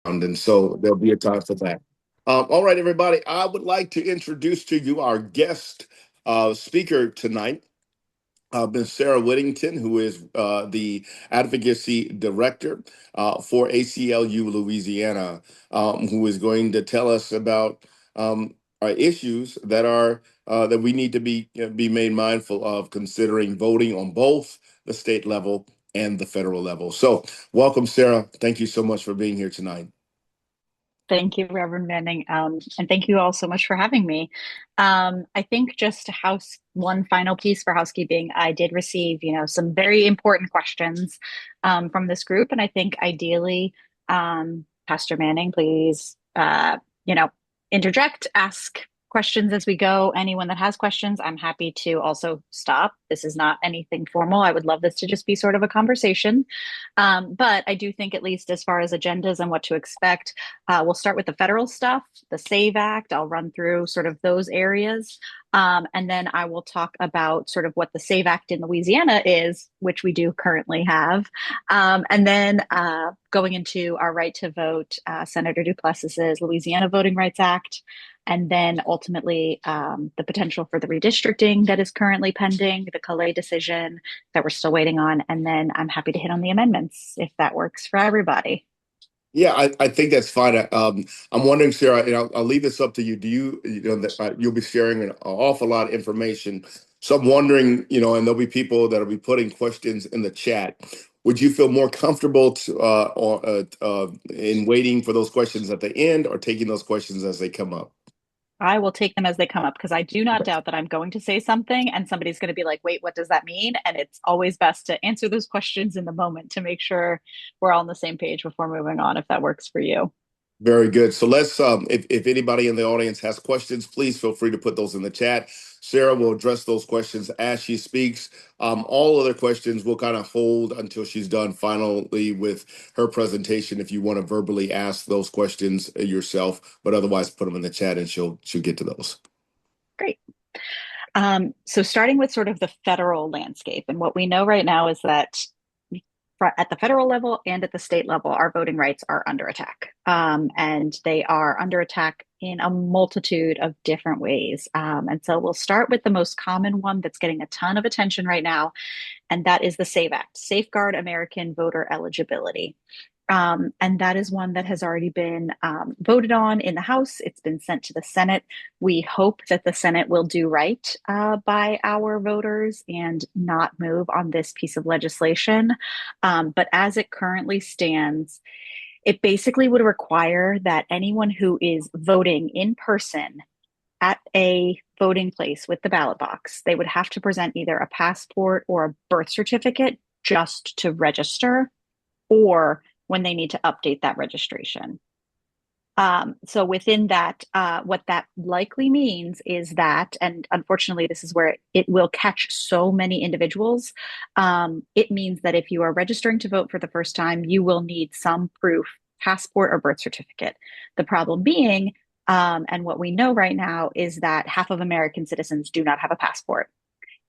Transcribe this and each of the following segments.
and so there'll be a time for that. All right, everybody. I would like to introduce to you our guest speaker tonight, Ms. Sarah Whittington, who is the advocacy director for ACLU Louisiana, who is going to tell us about issues that we need to be made mindful of, considering voting on both the state level and the federal level. So, welcome, Sarah. Thank you so much for being here tonight. Thank you, Reverend Manning. And thank you all so much for having me. I think just one final piece for housekeeping. I did receive, some very important questions from this group, and I think ideally, Pastor Manning, please, you know, interject, ask questions as we go. Anyone that has questions, I'm happy to also stop. This is not anything formal. I would love this to just be sort of a conversation. But I do think, at least as far as agendas and what to expect, we'll start with the federal stuff, the SAVE Act. I'll run through sort of those areas. And then I will talk about sort of what the SAVE Act in Louisiana is, which we do currently have. And then going into our right to vote, Senator Duplessis's Louisiana Voting Rights Act. And then ultimately, the potential for the redistricting that is currently pending, the Calais decision that we're still waiting on. And then I'm happy to hit on the amendments if that works for everybody. Yeah, I think that's fine. I'm wondering, Sarah, and I'll leave this up to you. You'll be sharing an awful lot of information. So I'm wondering, and there'll be people that'll be putting questions in the chat. Would you feel more comfortable in waiting for those questions at the end, or taking those questions as they come up? I will take them as they come up because I do not doubt that I'm going to say something and somebody's going to be like, wait, what does that mean? And it's always best to answer those questions in the moment to make sure we're all on the same page before moving on, if that works for you. Very good. So let's, if anybody in the audience has questions, please feel free to put those in the chat. Sarah will address those questions as she speaks. All other questions we'll kind of hold until she's done finally with her presentation. If you want to verbally ask those questions yourself, but otherwise put them in the chat and she'll get to those. Great. So starting with sort of the federal landscape, and what we know right now is that at the federal level and at the state level, our voting rights are under attack. And they are under attack in a multitude of different ways. And so we'll start with the most common one that's getting a ton of attention right now, and that is the SAVE Act, Safeguard American Voter Eligibility. And that is one that has already been voted on in the House. It's been sent to the Senate. We hope that the Senate will do right by our voters and not move on this piece of legislation. But as it currently stands, it basically would require that anyone who is voting in person at a voting place with the ballot box, they would have to present either a passport or a birth certificate just to register, or when they need to update that registration. So within that, what that likely means is that, and unfortunately, this is where it will catch so many individuals. It means that if you are registering to vote for the first time, you will need some proof, passport or birth certificate. The problem being, and what we know right now, is that half of American citizens do not have a passport.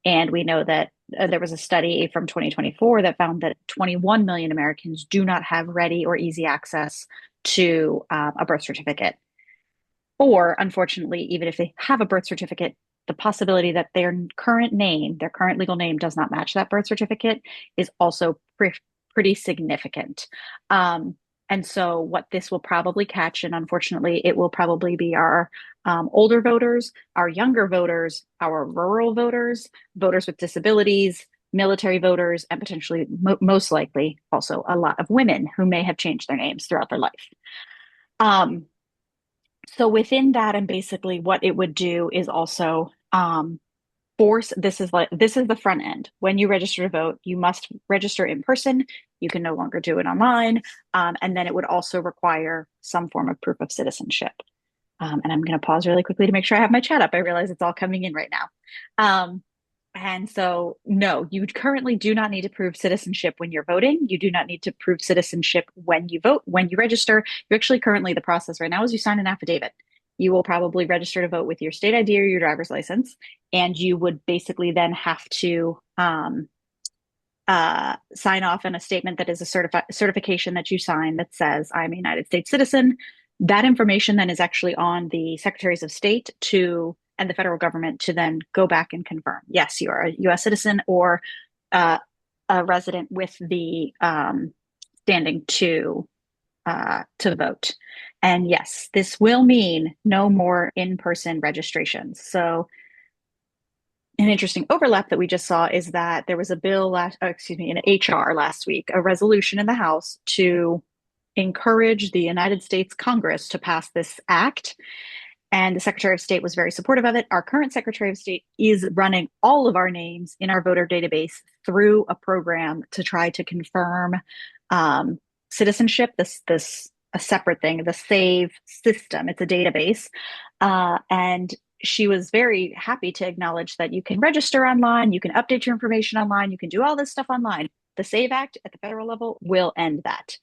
And we know that there was a study from 2024 that found that 21 million Americans do not have ready or easy access to a birth certificate. Or, unfortunately, even if they have a birth certificate, the possibility that their current name, their current legal name, does not match that birth certificate is also pretty significant. And so, what this will probably catch, and unfortunately, it will probably be our older voters, our younger voters, our rural voters, voters with disabilities, military voters, and potentially, most likely, also a lot of women who may have changed their names throughout their life. So within that, and basically what it would do is also force, this is the front end. When you register to vote, you must register in person. You can no longer do it online. And then it would also require some form of proof of citizenship. And I'm going to pause really quickly to make sure I have my chat up. I realize it's all coming in right now. And so, no, you currently do not need to prove citizenship when you're voting. You do not need to prove citizenship when you vote, when you register. You actually, currently, the process right now is you sign an affidavit. You will probably register to vote with your state ID or your driver's license, and you would basically then have to sign off on a statement that is a certification that you sign that says, I'm a United States citizen. That information then is actually on the secretaries of state and the federal government to then go back and confirm, yes, you are a US citizen or uh, a resident with the standing to vote. And yes, this will mean no more in-person registrations. So an interesting overlap that we just saw is that there was a bill an HR last week, a resolution in the House to encourage the United States Congress to pass this act. And the Secretary of State was very supportive of it. Our current Secretary of State is running all of our names in our voter database through a program to try to confirm citizenship. This a separate thing, the SAVE system. It's a database, and she was very happy to acknowledge that you can register online, you can update your information online, you can do all this stuff online. The SAVE Act at the federal level will end that.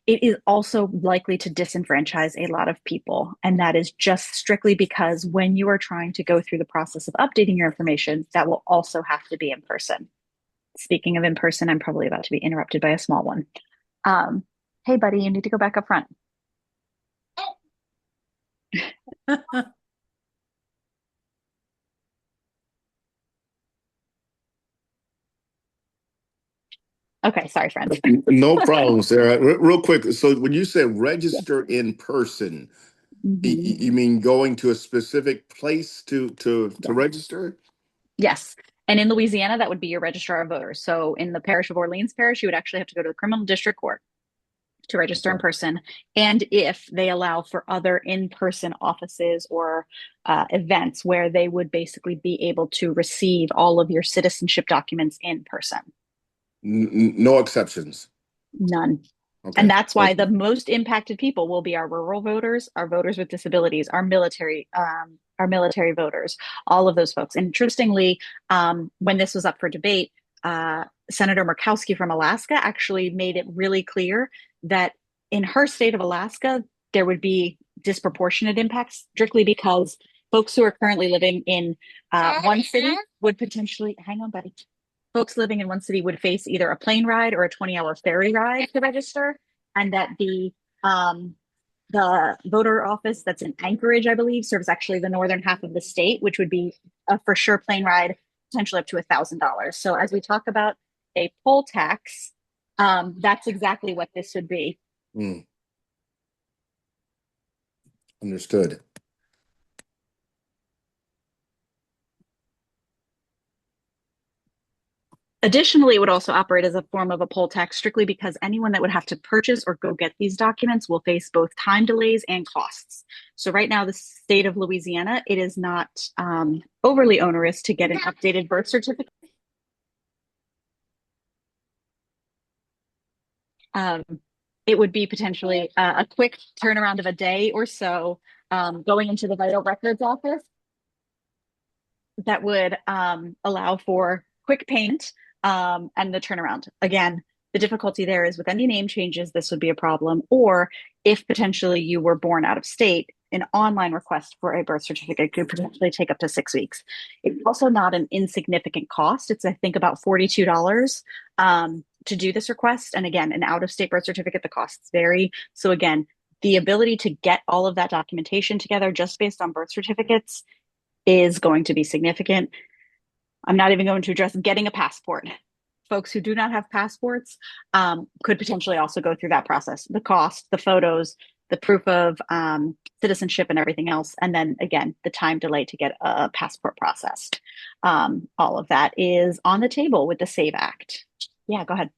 It is also likely to disenfranchise a lot of people. And that is just strictly because when you are trying to go through the process of updating your information, that will also have to be in person. Speaking of in person, I'm probably about to be interrupted by a small one. Hey, buddy, you need to go back up front. Okay, sorry, friends. No problem, Sarah. Real quick. So when you say register in person, you Mhm. mean going to a specific place to Yes. register? Yes. And in Louisiana, that would be your registrar of voters. So in the parish of Orleans Parish, you would actually have to go to the criminal district court to register in Okay. person. And if they allow for other in-person offices or events where they would basically be able to receive all of your citizenship documents in person. No exceptions. None. And Okay. that's why Thank the you. most impacted people will be our rural voters, our voters with disabilities, our military voters, all of those folks. Interestingly, when this was up for debate, Senator Murkowski from Alaska actually made it really clear that in her state of Alaska, there would be disproportionate impacts strictly because folks who are currently living in one city would potentially, hang on, buddy, folks living in one city would face either a plane ride or a 20-hour ferry ride to register, and that the voter office that's in Anchorage, I believe, serves actually the northern half of the state, which would be a for sure plane ride, potentially up to $1,000. So as we talk about a poll tax, that's exactly what this would be. Mm, understood. Additionally, it would also operate as a form of a poll tax strictly because anyone that would have to purchase or go get these documents will face both time delays and costs. So right now, the state of Louisiana, it is not overly onerous to get an updated birth certificate. Um, it would be potentially a quick turnaround of a day or so going into the vital records office that would allow for quick payment and the turnaround. Again, the difficulty there is with any name changes, this would be a problem. Or if potentially you were born out of state, an online request for a birth certificate could potentially take up to 6 weeks. It's also not an insignificant cost. It's, I think, about $42 to do this request. And again, an out of state birth certificate, the costs vary. So, again, the ability to get all of that documentation together just based on birth certificates is going to be significant. I'm not even going to address getting a passport. Folks who do not have passports could potentially also go through that process. The cost, the photos, the proof of citizenship, and everything else. And then again, the time delay to get a passport processed. All of that is on the table with the SAVE Act. Yeah, go ahead.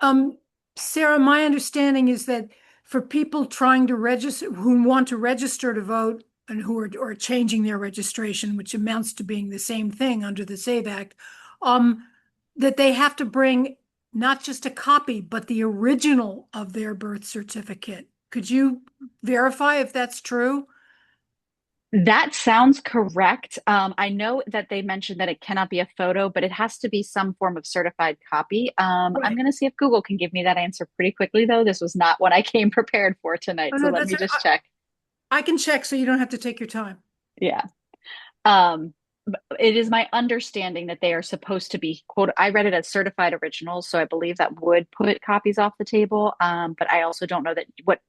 Um, Sarah, my understanding is that for people trying to register, who want to register to vote and who are or changing their registration, which amounts to being the same thing under the SAVE Act, that they have to bring not just a copy, but the original of their birth certificate. Could you verify if that's true? That sounds correct. I know that they mentioned that it cannot be a photo, but it has to be some form of certified copy. I'm Right. going to see if Google can give me that answer pretty quickly, though. This was not what I came prepared for Oh, tonight. So no, let that's me just check. I can check so you don't have to take your time. Yeah. Um, it is my understanding that they are supposed to be quote. I read it as certified originals, so I believe that would put copies off the table. But I also don't know that what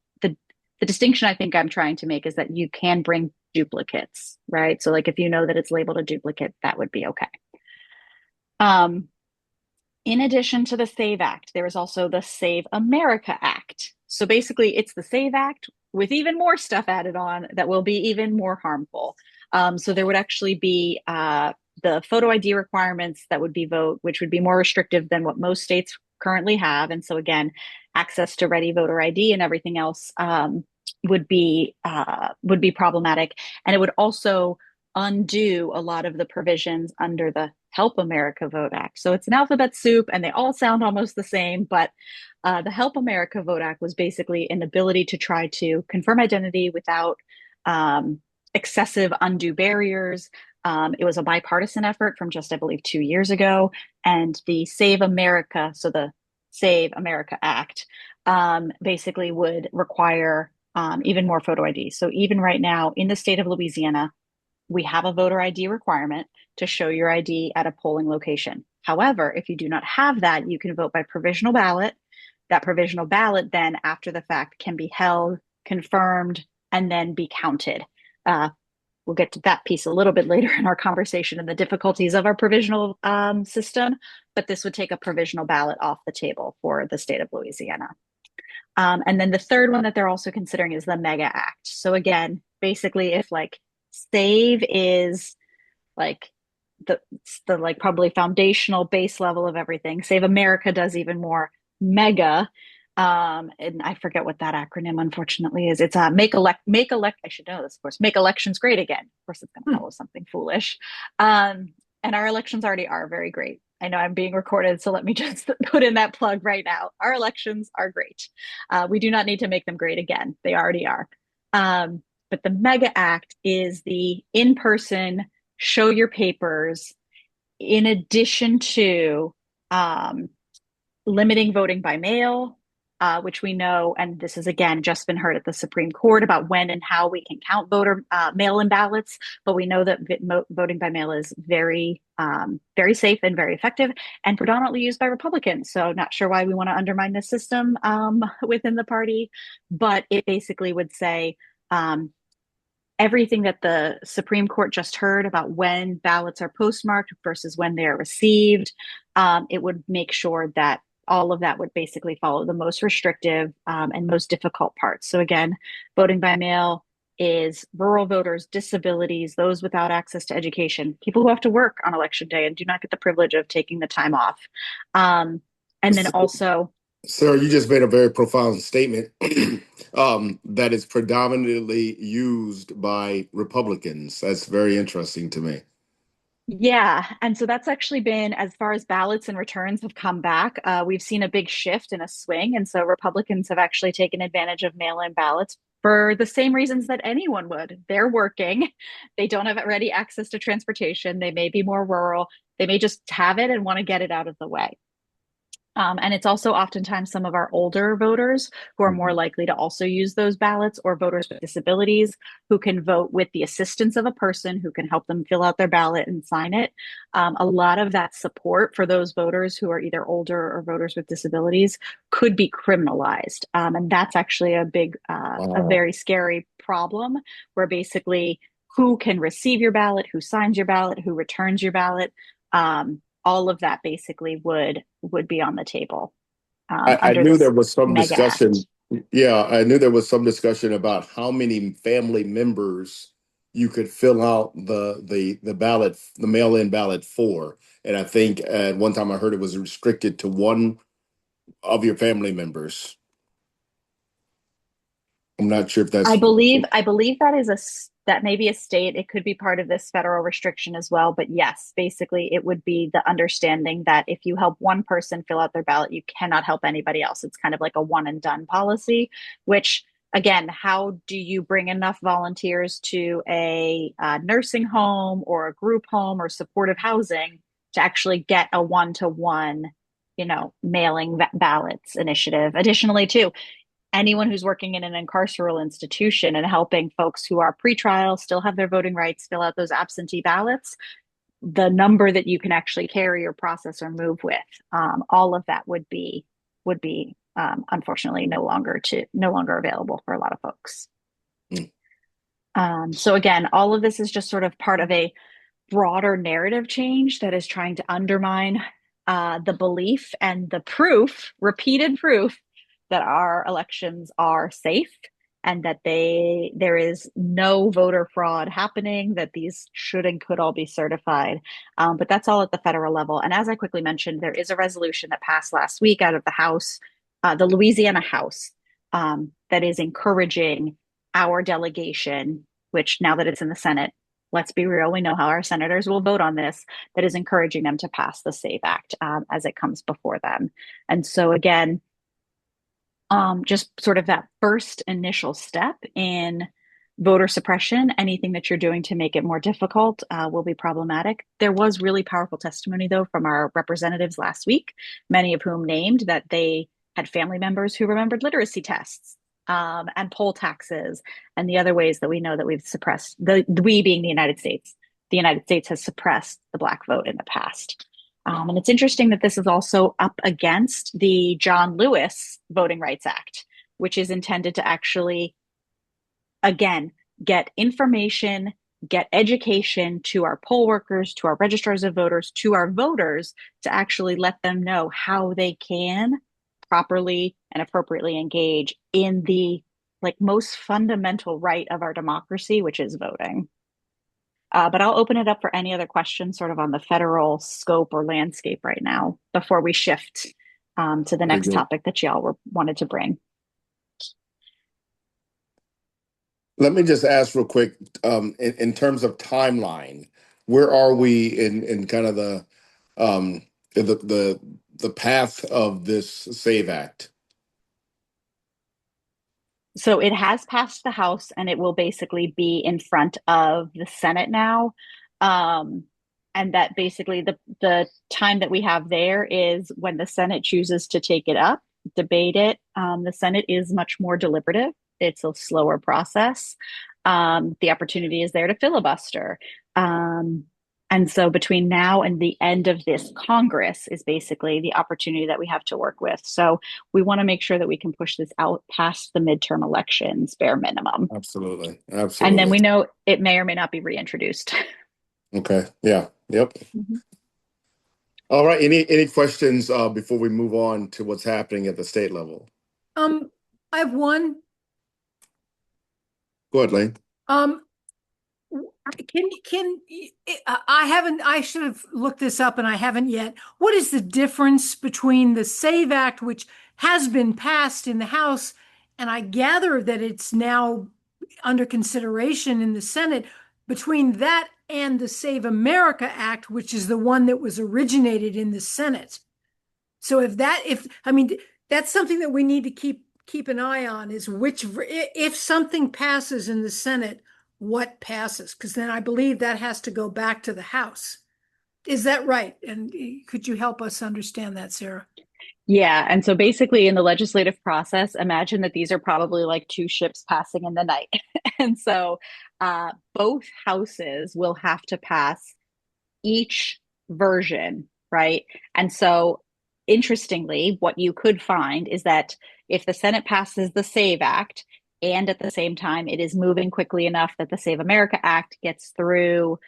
the distinction I think I'm trying to make is that you can bring duplicates, right? So like if you know that it's labeled a duplicate, that would be okay. Um, in addition to the SAVE Act, there is also the Save America Act. So basically, it's the SAVE Act with even more stuff added on that will be even more harmful. So there would actually be the photo ID requirements that would be which would be more restrictive than what most states currently have. And so again, access to ready voter ID and everything else would be problematic, and it would also undo a lot of the provisions under the Help America Vote Act. So it's an alphabet soup and they all sound almost the same, but the Help America Vote Act was basically an ability to try to confirm identity without excessive undue barriers. It was a bipartisan effort from just, I believe, 2 years ago. And the Save America, so the Save America Act, basically would require even more photo ID. So even right now in the state of Louisiana, we have a voter ID requirement to show your ID at a polling location. However, if you do not have that, you can vote by provisional ballot. That provisional ballot then, after the fact, can be held, confirmed, and then be counted. We'll get to that piece a little bit later in our conversation and the difficulties of our provisional system, but this would take a provisional ballot off the table for the state of Louisiana. And then the third one that they're also considering is the Mega Act. So again, basically, if like Save is like the like probably foundational base level of everything, Save America does even more. Mega, and I forget what that acronym unfortunately is. It's make elect. I should know this, of course. Make elections great again. Of course, it's going to follow something foolish. And our elections already are very great. I know I'm being recorded, so let me just put in that plug right now. Our elections are great. We do not need to make them great again. They already are. But the Mega Act is the in-person show your papers in addition to limiting voting by mail, which we know, and this has again just been heard at the Supreme Court about when and how we can count voter mail-in ballots. But we know that voting by mail is very, very safe and very effective, and predominantly used by Republicans. So, not sure why we want to undermine this system within the party, but it basically would say everything that the Supreme Court just heard about when ballots are postmarked versus when they are received. It would make sure that all of that would basically follow the most restrictive and most difficult parts. So again, voting by mail is rural voters, disabilities, those without access to education, people who have to work on election day and do not get the privilege of taking the time off. And then also, Sarah, you just made a very profound statement that is predominantly used by Republicans. That's very interesting to me. yeah. And so that's actually been, as far as ballots and returns have come back, we've seen a big shift and a swing. And so Republicans have actually taken advantage of mail-in ballots for the same reasons that anyone would. They're working, they don't have ready access to transportation, they may be more rural, they may just have it and want to get it out of the way. And it's also oftentimes some of our older voters who are more likely to also use those ballots, or voters with disabilities who can vote with the assistance of a person who can help them fill out their ballot and sign it. A lot of that support for those voters who are either older or voters with disabilities could be criminalized. And that's actually a very scary problem, where basically who can receive your ballot, who signs your ballot, who returns your ballot. All of that basically would be on the table I under knew there this was some Mega Act. discussion. Yeah, I knew there was some discussion about how many family members you could fill out the ballot, the mail-in ballot for. And I think at one time I heard it was restricted to one of your family members. I'm not sure if that's I believe that is that may be a state. It could be part of this federal restriction as well. But yes, basically, it would be the understanding that if you help one person fill out their ballot, you cannot help anybody else. It's kind of like a one and done policy, which again, how do you bring enough volunteers to a nursing home or a group home or supportive housing to actually get a one-to-one, mailing ballots initiative? Additionally, too, anyone who's working in an carceral institution and helping folks who are pretrial still have their voting rights, fill out those absentee ballots, the number that you can actually carry or process or move with, all of that would be unfortunately no longer available for a lot of folks. Mm. So again, all of this is just sort of part of a broader narrative change that is trying to undermine the belief and the proof, repeated proof, that our elections are safe and that there is no voter fraud happening, that these should and could all be certified. But that's all at the federal level. And as I quickly mentioned, there is a resolution that passed last week out of the House, the Louisiana House, that is encouraging our delegation, which now that it's in the Senate, let's be real, we know how our senators will vote on this, that is encouraging them to pass the SAVE Act as it comes before them. And so again, just sort of that first initial step in voter suppression, anything that you're doing to make it more difficult will be problematic. There was really powerful testimony, though, from our representatives last week, many of whom named that they had family members who remembered literacy tests and poll taxes and the other ways that we know that we've suppressed, we being the United States. The United States has suppressed the Black vote in the past. And it's interesting that this is also up against the John Lewis Voting Rights Act, which is intended to actually, again, get information, get education to our poll workers, to our registrars of voters, to our voters, to actually let them know how they can properly and appropriately engage in the most fundamental right of our democracy, which is voting. But I'll open it up for any other questions sort of on the federal scope or landscape right now before we shift to the Very next good. topic that y'all wanted to bring. Let me just ask real quick, in terms of timeline, where are we in kind of um, the path of this SAVE Act? So it has passed the House and it will basically be in front of the Senate now. Um, and that basically the time that we have there is when the Senate chooses to take it up, debate it. The Senate is much more deliberative. It's a slower process. The opportunity is there to filibuster. Um, and so between now and the end of this Congress is basically the opportunity that we have to work with. So we want to make sure that we can push this out past the midterm elections, bare minimum. Absolutely. And then Absolutely. we know it may or may not be reintroduced. Okay. Yeah. Yep. Mhm. All right. Any questions before we move on to what's happening at the state level? I have one. Go ahead, Lane. Um, can I should have looked this up and I haven't yet. What is the difference between the SAVE Act, which has been passed in the House, and I gather that it's now under consideration in the Senate, between that and the Save America Act, which is the one that was originated in the Senate? So if I mean, that's something that we need to keep an eye on, is if something passes in the Senate, what passes? Because then I believe that has to go back to the House. Is that right? And could you help us understand that, Sarah? Yeah. And so basically, in the legislative process, imagine that these are probably like two ships passing in the night. And so both houses will have to pass each version, right? And so, interestingly, what you could find is that if the Senate passes the SAVE Act, and at the same time it is moving quickly enough that the Save America Act gets through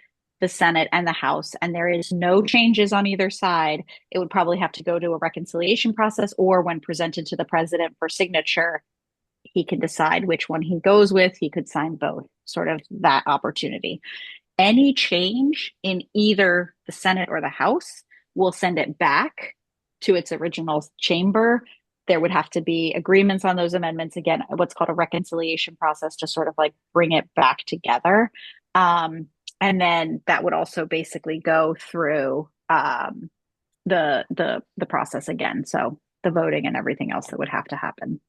the Senate and the House, and there is no changes on either side, it would probably have to go to a reconciliation process, or when presented to the president for signature, he can decide which one he goes with. He could sign both, sort of that opportunity. Any change in either the Senate or the House will send it back to its original chamber. There would have to be agreements on those amendments, again, what's called a reconciliation process, to sort of like bring it back together. And then that would also basically go through the process again. So the voting and everything else that would have to happen.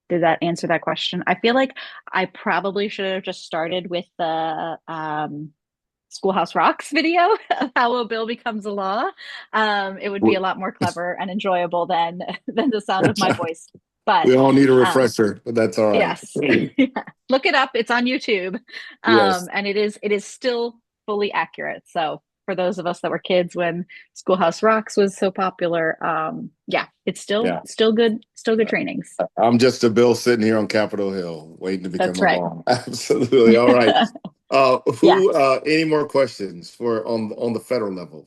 Did that answer that question? I feel like I probably should have just started with the Schoolhouse Rocks video of how a bill becomes a law. It would be a lot more clever and enjoyable than the sound of my voice. But We all need a um, refresher, but that's all right. yes, yeah. Look it up. It's on YouTube, Yes. and it is still fully accurate. So for those of us that were kids when Schoolhouse Rocks was so popular, yeah, it's Yeah. still good, still good trainings. I'm just a Bill sitting here on Capitol Hill waiting to become That's a right. law. Absolutely. All right. Yeah. Any more questions for on the federal level?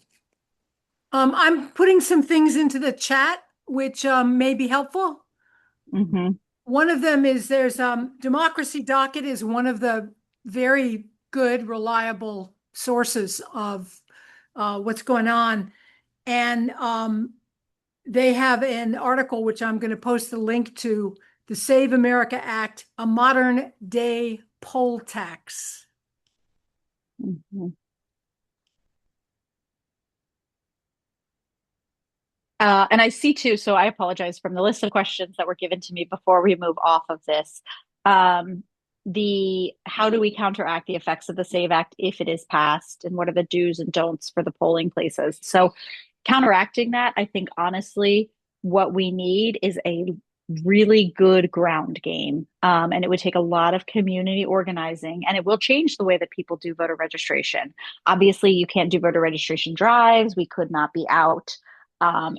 I'm putting some things into the chat which may be helpful. Hmm. One of them is there's Democracy Docket is one of the very good, reliable sources of what's going on. And they have an article, which I'm going to post the link to, the Save America Act, a modern day poll tax. Hmm. And I see too, so I apologize from the list of questions that were given to me before we move off of this. Um, the how do we counteract the effects of the SAVE Act if it is passed, and what are the do's and don'ts for the polling places? So, counteracting that, I think honestly, what we need is a really good ground game. And it would take a lot of community organizing, and it will change the way that people do voter registration. Obviously, you can't do voter registration drives. We could not be out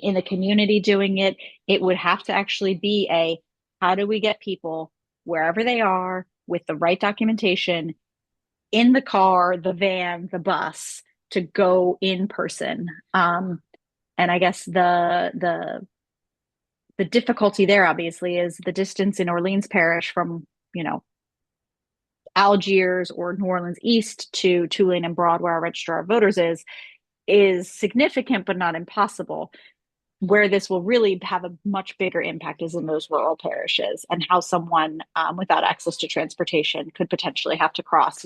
in the community doing it. It would have to actually be a how do we get people wherever they are with the right documentation in the car, the van, the bus to go in person. And I guess the difficulty there obviously is the distance in Orleans Parish from, you know, Algiers or New Orleans East to Tulane and Broad, where our registrar of voters is significant but not impossible. Where this will really have a much bigger impact is in those rural parishes, and how someone without access to transportation could potentially have to cross,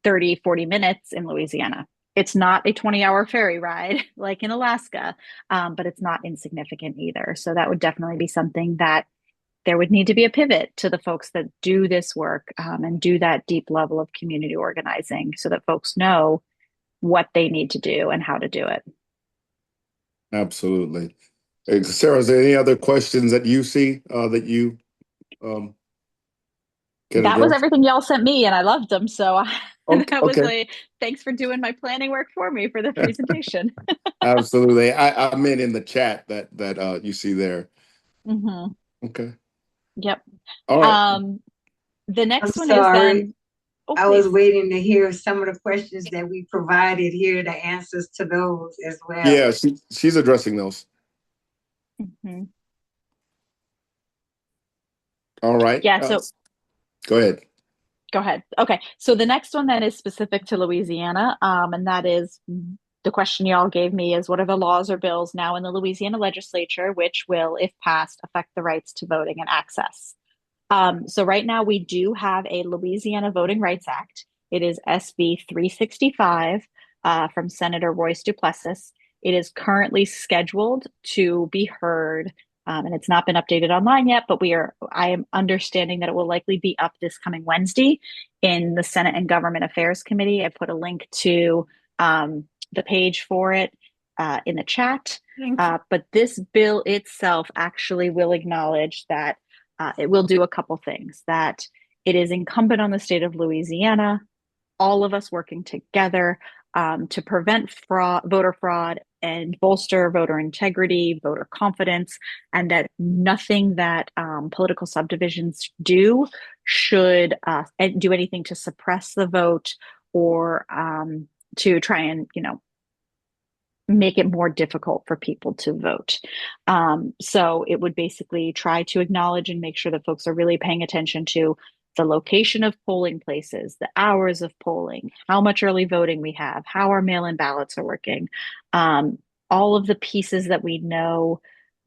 30, 40 minutes in Louisiana. It's not a 20-hour ferry ride like in Alaska, but it's not insignificant either. So that would definitely be something that there would need to be a pivot to the folks that do this work, and do that deep level of community organizing so that folks know what they need to do and how to do it. Absolutely. Sarah, is there any other questions that you see that you um, can That was address? everything y'all sent me, and I loved them. So Okay. that was Okay. a thanks for doing my planning work for me for the presentation. Absolutely. I meant in the chat that you see there. Hmm. Okay. Yep. All right. Um, the I'm next one is sorry. then, oh, I was please. waiting to hear some of the questions that we provided here, the answers to those as well. Yeah, she's addressing those. Hmm. All right. Yeah. So Go ahead. go ahead. Okay. So the next one then is specific to Louisiana. And that is the question y'all gave me is what are the laws or bills now in the Louisiana legislature, which will, if passed, affect the rights to voting and access? So right now we do have a Louisiana Voting Rights Act. It is SB 365 from Senator Royce Duplessis. It is currently scheduled to be heard, and it's not been updated online yet, but I am understanding that it will likely be up this coming Wednesday in the Senate and Government Affairs Committee. I put a link to the page for it in the chat. But this bill itself actually will acknowledge that it will do a couple things, that it is incumbent on the state of Louisiana, all of us working together to prevent voter fraud and bolster voter integrity, voter confidence, and that nothing that political subdivisions do should do anything to suppress the vote or to try and, make it more difficult for people to vote. So it would basically try to acknowledge and make sure that folks are really paying attention to the location of polling places, the hours of polling, how much early voting we have, how our mail-in ballots are working, um, all of the pieces that we know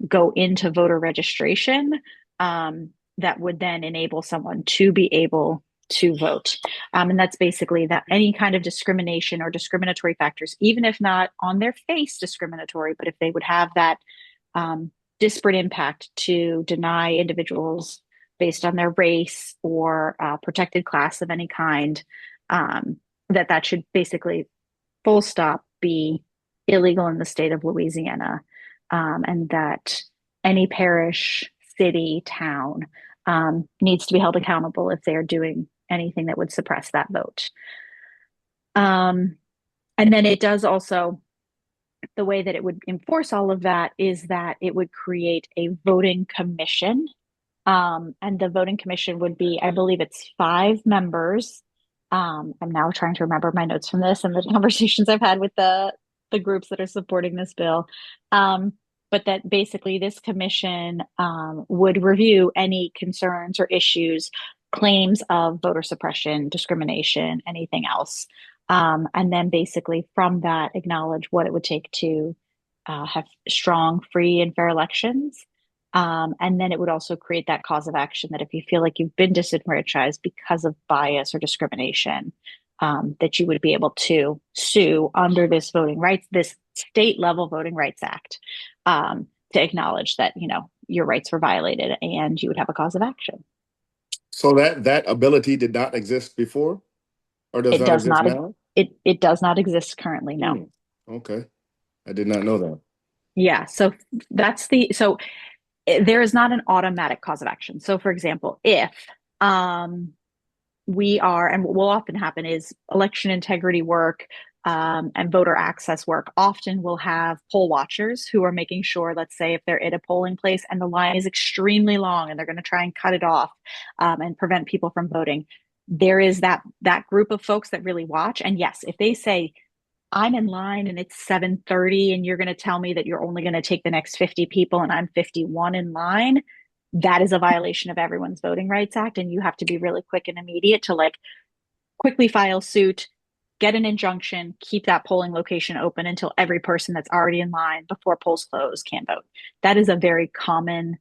go into voter registration, that would then enable someone to be able to vote. And that's basically that any kind of discrimination or discriminatory factors, even if not on their face discriminatory, but if they would have that disparate impact to deny individuals based on their race or protected class of any kind, that should basically full stop be illegal in the state of Louisiana, and that any parish, city, town, needs to be held accountable if they are doing anything that would suppress that vote. And then it does also, the way that it would enforce all of that is that it would create a voting commission. And the voting commission would be, I believe it's 5 members. I'm now trying to remember my notes from this and the conversations I've had with the groups that are supporting this bill. But that basically this commission would review any concerns or issues, claims of voter suppression, discrimination, anything else. And then basically from that, acknowledge what it would take to have strong, free, and fair elections. And then it would also create that cause of action that if you feel like you've been disenfranchised because of bias or discrimination, that you would be able to sue under this this state level Voting Rights Act, to acknowledge that, your rights were violated and you would have a cause of action. So that ability did not exist before, or does It not does exist not, now? it does not exist currently, no. Okay. I did not know that. Yeah. So there is not an automatic cause of action. So for example, if we are, and what will often happen is election integrity work and voter access work often will have poll watchers who are making sure, let's say if they're at a polling place and the line is extremely long and they're going to try and cut it off and prevent people from voting. There is that group of folks that really watch. And yes, if they say, I'm in line and it's 7:30 and you're going to tell me that you're only going to take the next 50 people and I'm 51 in line, that is a violation of everyone's Voting Rights Act. And you have to be really quick and immediate to quickly file suit, get an injunction, keep that polling location open until every person that's already in line before polls close can vote. That is a very common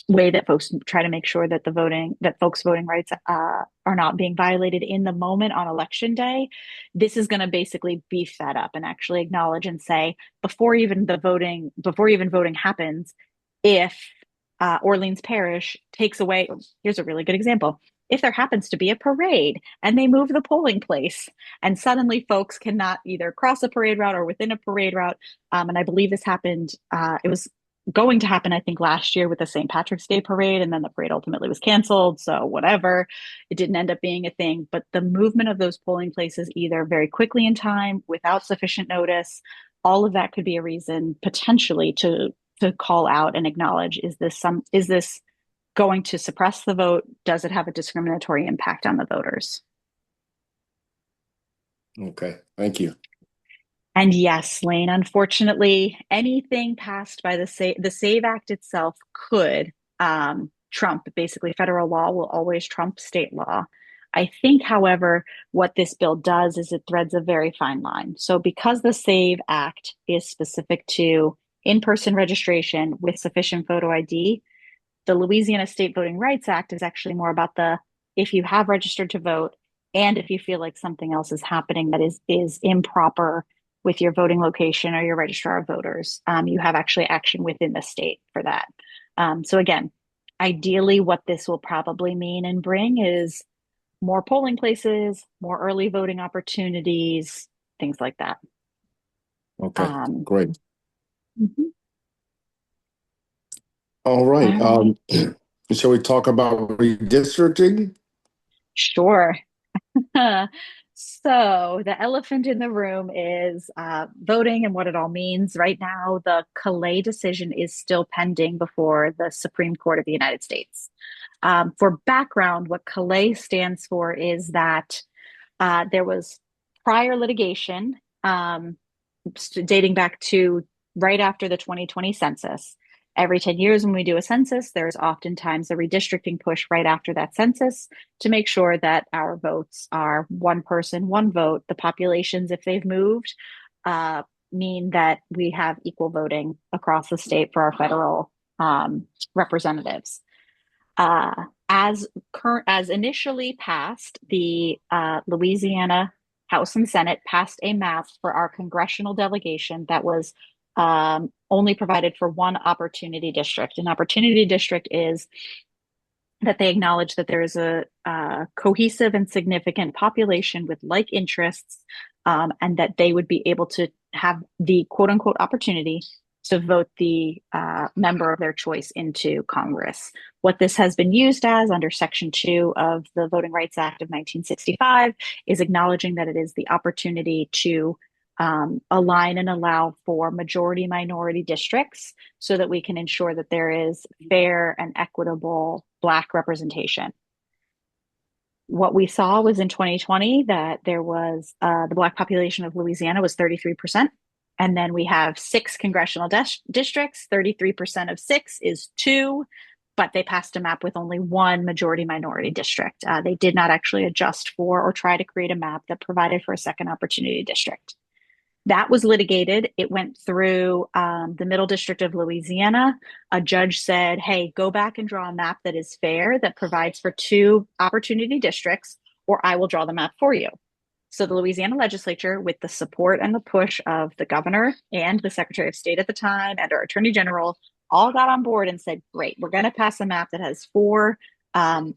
way that folks try to make sure that folks' voting rights are not being violated in the moment on election day. This is going to basically beef that up and actually acknowledge and say, before even voting happens, if Orleans Parish takes away, here's a really good example. If there happens to be a parade and they move the polling place and suddenly folks cannot either cross a parade route or within a parade route, and I believe this happened, it was going to happen, I think, last year with the St. Patrick's Day parade, and then the parade ultimately was canceled. So whatever, it didn't end up being a thing. But the movement of those polling places, either very quickly in time, without sufficient notice, all of that could be a reason potentially to call out and acknowledge: is this going to suppress the vote? Does it have a discriminatory impact on the voters? Okay, thank you. And yes, Lane, unfortunately, anything passed by the SAVE Act itself could trump. Basically, federal law will always trump state law. I think, however, what this bill does is it threads a very fine line. So because the SAVE Act is specific to in-person registration with sufficient photo ID, the Louisiana State Voting Rights Act is actually more about if you have registered to vote and if you feel like something else is happening that is improper with your voting location or your registrar of voters, you have actually action within the state for that. So again, ideally what this will probably mean and bring is more polling places, more early voting opportunities, things like that. Okay, great. Mm-hmm. All right. Shall we talk about redistricting? Sure. So the elephant in the room is voting and what it all means. Right now, the Calais decision is still pending before the Supreme Court of the United States. For background, what Calais stands for is that there was prior litigation dating back to right after the 2020 census. Every 10 years when we do a census, there's oftentimes a redistricting push right after that census to make sure that our votes are one person, one vote. The populations, if they've moved, mean that we have equal voting across the state for our federal representatives. As initially passed, the Louisiana House and Senate passed a map for our congressional delegation that was only provided for one opportunity district. An opportunity district is that they acknowledge that there is a cohesive and significant population with like interests, and that they would be able to have the quote unquote opportunity to vote the member of their choice into Congress. What this has been used as under Section 2 of the Voting Rights Act of 1965 is acknowledging that it is the opportunity to align and allow for majority minority districts so that we can ensure that there is fair and equitable Black representation. What we saw was in 2020 that there was the Black population of Louisiana was 33%. And then we have 6 congressional districts. 33% of 6 is 2, but they passed a map with only 1 majority minority district. They did not actually adjust for or try to create a map that provided for a second opportunity district. That was litigated. It went through the Middle District of Louisiana. A judge said, hey, go back and draw a map that is fair, that provides for 2 opportunity districts, or I will draw the map for you. So the Louisiana legislature, with the support and the push of the governor and the Secretary of State at the time and our Attorney General, all got on board and said, great, we're going to pass a map that has 4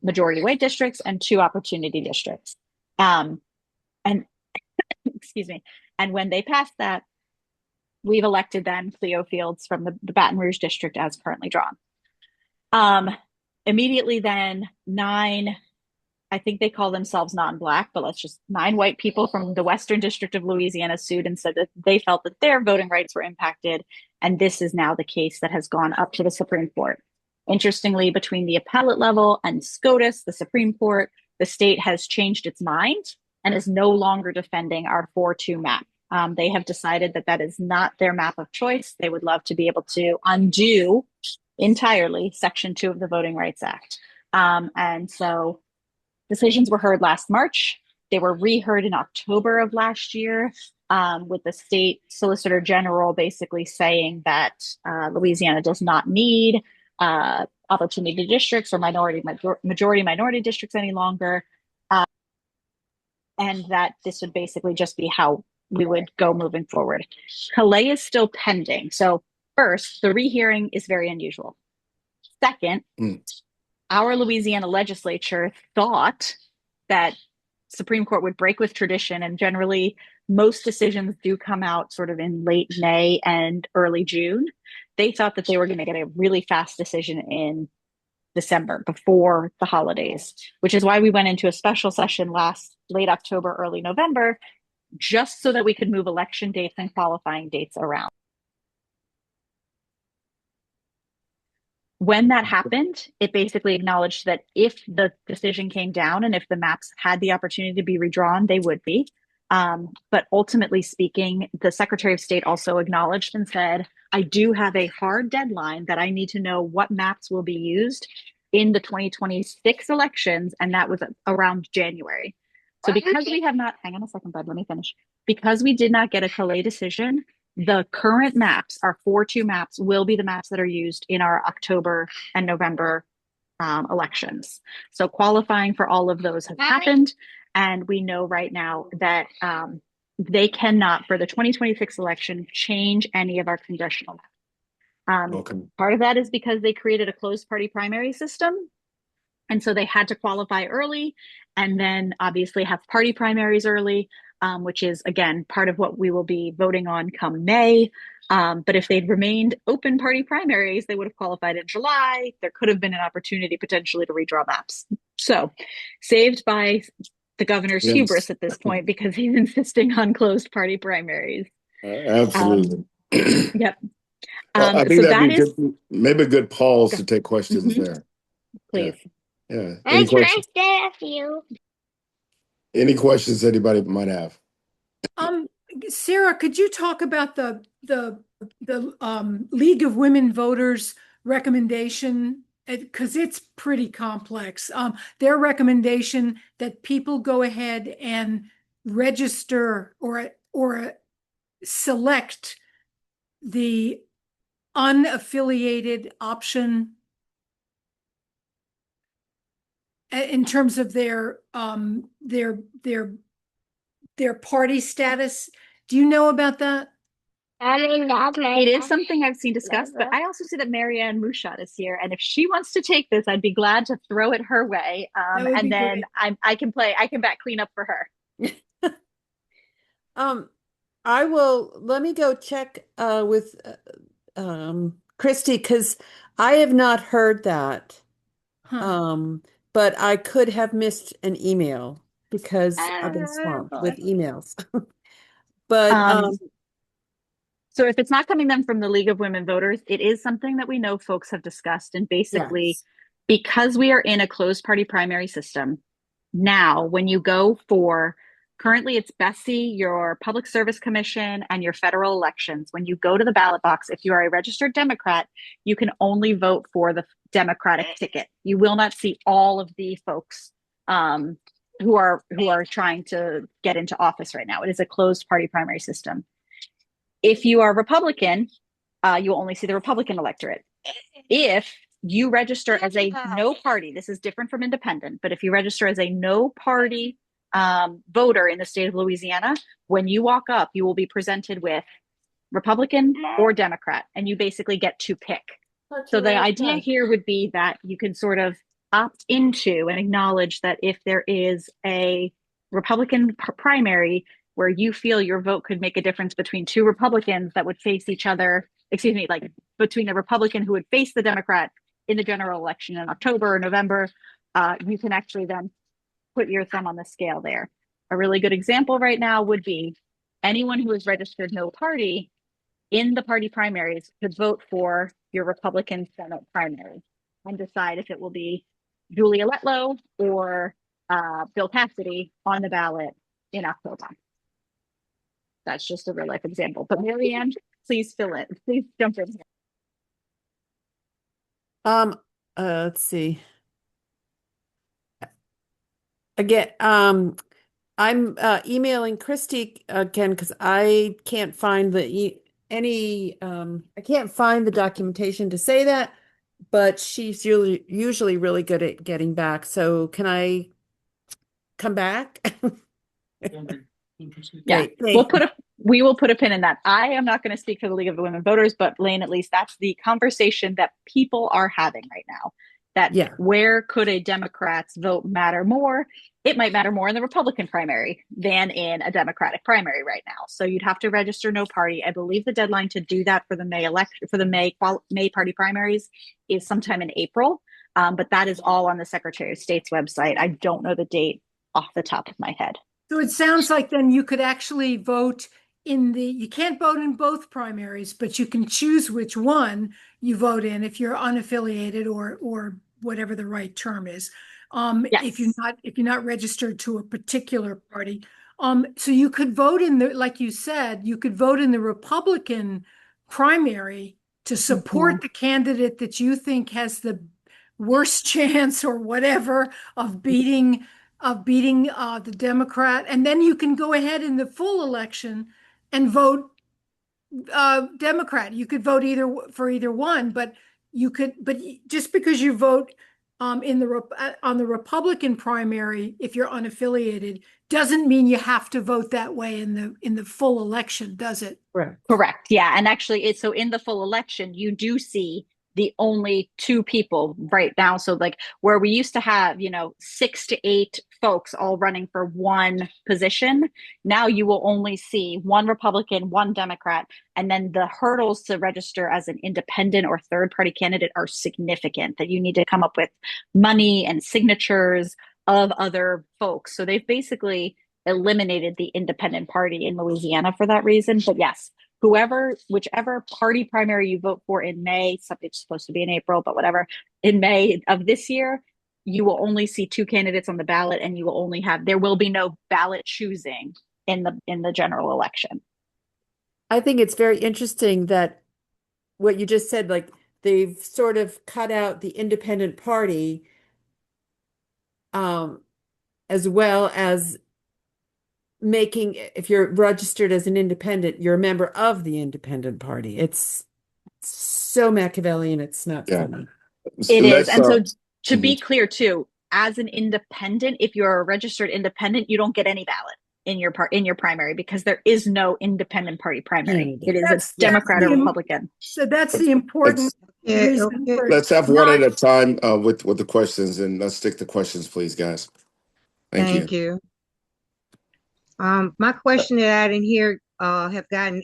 majority white districts and 2 opportunity districts. And excuse me. And when they passed that, we've elected then Cleo Fields from the Baton Rouge district as currently drawn. Immediately then, 9, I think they call themselves non-Black, but let's just 9 white people from the Western District of Louisiana sued and said that they felt that their voting rights were impacted. And this is now the case that has gone up to the Supreme Court. Interestingly, between the appellate level and SCOTUS, the Supreme Court, the state has changed its mind and is no longer defending our 4-2 map. They have decided that that is not their map of choice. They would love to be able to undo entirely Section 2 of the Voting Rights Act. And so decisions were heard last March. They were reheard in October of last year, with the state solicitor general basically saying that Louisiana does not need opportunity districts or majority minority districts any longer. And that this would basically just be how we would go moving forward. Calais is still pending. So first, the rehearing is very unusual. Second, our Louisiana legislature thought that Supreme Court would break with tradition, and generally most decisions do come out sort of in late May and early June. They thought that they were going to get a really fast decision in December before the holidays, which is why we went into a special session late October, early November, just so that we could move election dates and qualifying dates around. When that happened, it basically acknowledged that if the decision came down and if the maps had the opportunity to be redrawn, they would be. But ultimately speaking, the Secretary of State also acknowledged and said, I do have a hard deadline that I need to know what maps will be used in the 2026 elections, and that was around January. So because we have not, hang on a second, bud, let me finish. Because we did not get a Calais decision, the current maps, our 4-2 maps, will be the maps that are used in our October and November elections. So qualifying for all of those has happened. And we know right now that they cannot, for the 2026 election, change any of our congressional maps. Okay. Part of that is because they created a closed party primary system. And so they had to qualify early and then obviously have party primaries early, which is, again, part of what we will be voting on come May. But if they'd remained open party primaries, they would have qualified in July. There could have been an opportunity potentially to redraw maps. So saved by the governor's hubris at this point, because he's insisting on closed party primaries. Absolutely. Yep. I think so that'd be good, maybe a good pause to take questions there. Please. Yeah. Any questions? Any questions anybody might have? Sarah, could you talk about the League of Women Voters recommendation? Because it's pretty complex. Their recommendation that people go ahead and register or select the unaffiliated option in terms of their party status. Do you know about that? It is something I've seen discussed, but I also see that Marianne Mushat is here, and if she wants to take this, I'd be glad to throw it her way. And then I can back clean up for her. I will. Let me go check with Christy, because I have not heard that. Huh. But I could have missed an email because I've been Oh, swamped boy. with emails. But Um, So if it's not coming then from the League of Women Voters, it is something that we know folks have discussed. And basically, yes. because we are in a closed party primary system, now when you go for currently it's Bessie, your Public Service Commission, and your federal elections, when you go to the ballot box, if you are a registered Democrat, you can only vote for the Democratic ticket. You will not see all of the folks who are trying to get into office right now. It is a closed party primary system. If you are Republican, you'll only see the Republican electorate. If you register as a no party, this is different from independent, but if you register as a no party voter in the state of Louisiana, when you walk up, you will be presented with Republican or Democrat, and you basically get to pick. So the idea here would be that you can sort of opt into and acknowledge that if there is a Republican primary where you feel your vote could make a difference between two Republicans that would face each other, excuse me, like between the Republican who would face the Democrat in the general election in October or November, you can actually then put your thumb on the scale there. A really good example right now would be anyone who is registered no party in the party primaries could vote for your Republican Senate primary and decide if it will be Julia Letlow or Bill Cassidy on the ballot in October. That's just a real life example. But Marianne, please fill in. Please jump in here. Let's see. Again, I'm emailing Christy again because I can't find I can't find the documentation to say that, but she's usually really good at getting back. So can I come back? Yeah, Great. we will put a pin in that. I am not going to speak for the League of the Women Voters, but Lane, at least that's the conversation that people are having right now. That Yeah. where could a Democrat's vote matter more? It might matter more in the Republican primary than in a Democratic primary right now. So you'd have to register no party. I believe the deadline to do that for the May election for the May party primaries is sometime in April. But that is all on the Secretary of State's website. I don't know the date off the top of my head. So it sounds like then you could actually vote you can't vote in both primaries, but you can choose which one you vote in if you're unaffiliated or whatever the right term is. Yes. If you're not registered to a particular party. So you could vote like you said, you could vote in the Republican primary to support the candidate that you think has the worst chance or whatever of beating the Democrat, and then you can go ahead in the full election and vote Democrat. You could vote for either one, but just because you vote on the Republican primary, if you're unaffiliated, doesn't mean you have to vote that way in the full election, does it? Correct. Yeah. And actually, so in the full election, you do see the only two people right now. So, like where we used to have, 6 to 8 folks all running for one position, now you will only see one Republican, one Democrat. And then the hurdles to register as an independent or third party candidate are significant, that you need to come up with money and signatures of other folks. So they've basically eliminated the independent party in Louisiana for that reason. But yes, whichever party primary you vote for in May, it's supposed to be in April, but whatever, in May of this year, you will only see 2 candidates on the ballot, and there will be no ballot choosing in the general election. I think it's very interesting that what you just said, like they've sort of cut out the independent party, as well as making, if you're registered as an independent, you're a member of the independent party. It's so Machiavellian, it's not funny. It is. And so to be Mhm. clear too, as an independent, if you're a registered independent, you don't get any ballot in your primary because there is no independent party primary. It is a Democrat or Republican. So that's the important reason for Let's have one at a time with the questions, and let's stick to questions, please, guys. Thank you. My question that I didn't hear have gotten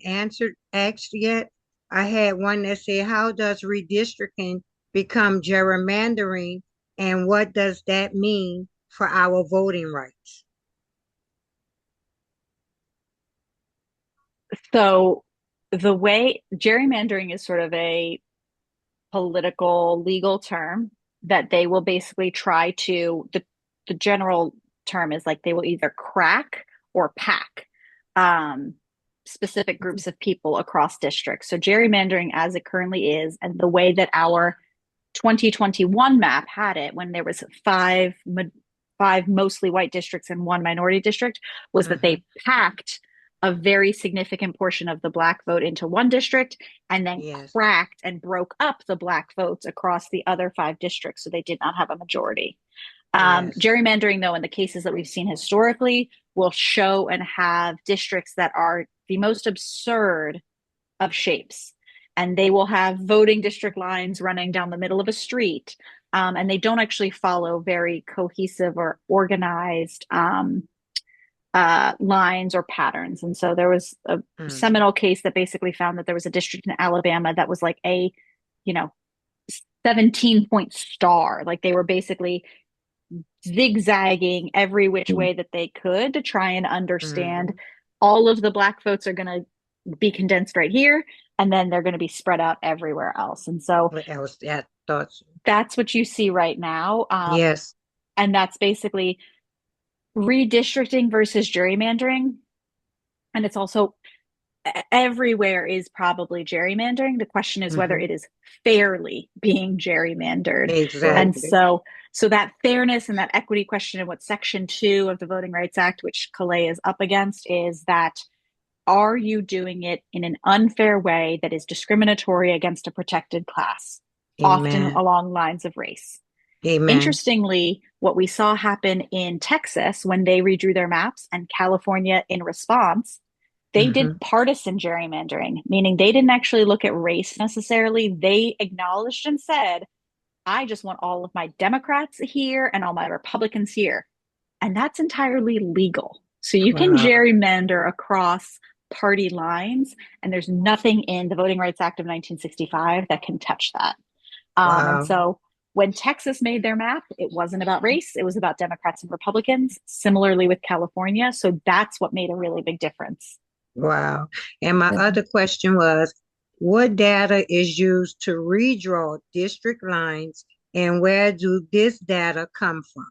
asked yet. I had one that said, how does redistricting become gerrymandering, and what does that mean for our voting rights? So the way gerrymandering is sort of a political legal term that they will basically try to the general term is like they will either crack or pack um, specific groups of people across districts. So gerrymandering as it currently is, and the way that our 2021 map had it when there was five mostly white districts and one minority district was that they packed a very significant portion of the black vote into one district and then Yes, cracked and broke up the black votes across the other five districts so they did not have a majority. yes. Gerrymandering, though, in the cases that we've seen historically, will show and have districts that are the most absurd of shapes. And they will have voting district lines running down the middle of a street. And they don't actually follow very cohesive or organized lines or patterns. And so there was a Mm, seminal case that basically found that there was a district in Alabama that was like a, you know, 17-point star. Like they were basically zigzagging every which way that they could to try and understand mm. all of the black votes are going to be condensed right here and then they're going to be spread out everywhere else. And so What else? That thoughts. that's what you see right now. Yes. And that's basically redistricting versus gerrymandering. And it's also everywhere is probably gerrymandering. The question is whether Hmm. it is fairly being gerrymandered. Right. And Exactly. so that fairness and that equity question in what Section 2 of the Voting Rights Act, which Calais is up against, is that are you doing it in an unfair way that is discriminatory against a protected class, often Amen. along lines of race? Amen. Interestingly, what we saw happen in Texas when they redrew their maps and California in response, they did Hmm. partisan gerrymandering, meaning they didn't actually look at race necessarily. They acknowledged and said, I just want all of my Democrats here and all my Republicans here. And that's entirely legal. So you can Wow. gerrymander across party lines, and there's nothing in the Voting Rights Act of 1965 that can touch that. And Wow. so when Texas made their map, it wasn't about race, it was about Democrats and Republicans, similarly with California. So that's what made a really big difference. Wow. And my other question was, what data is used to redraw district lines, and where do this data come from?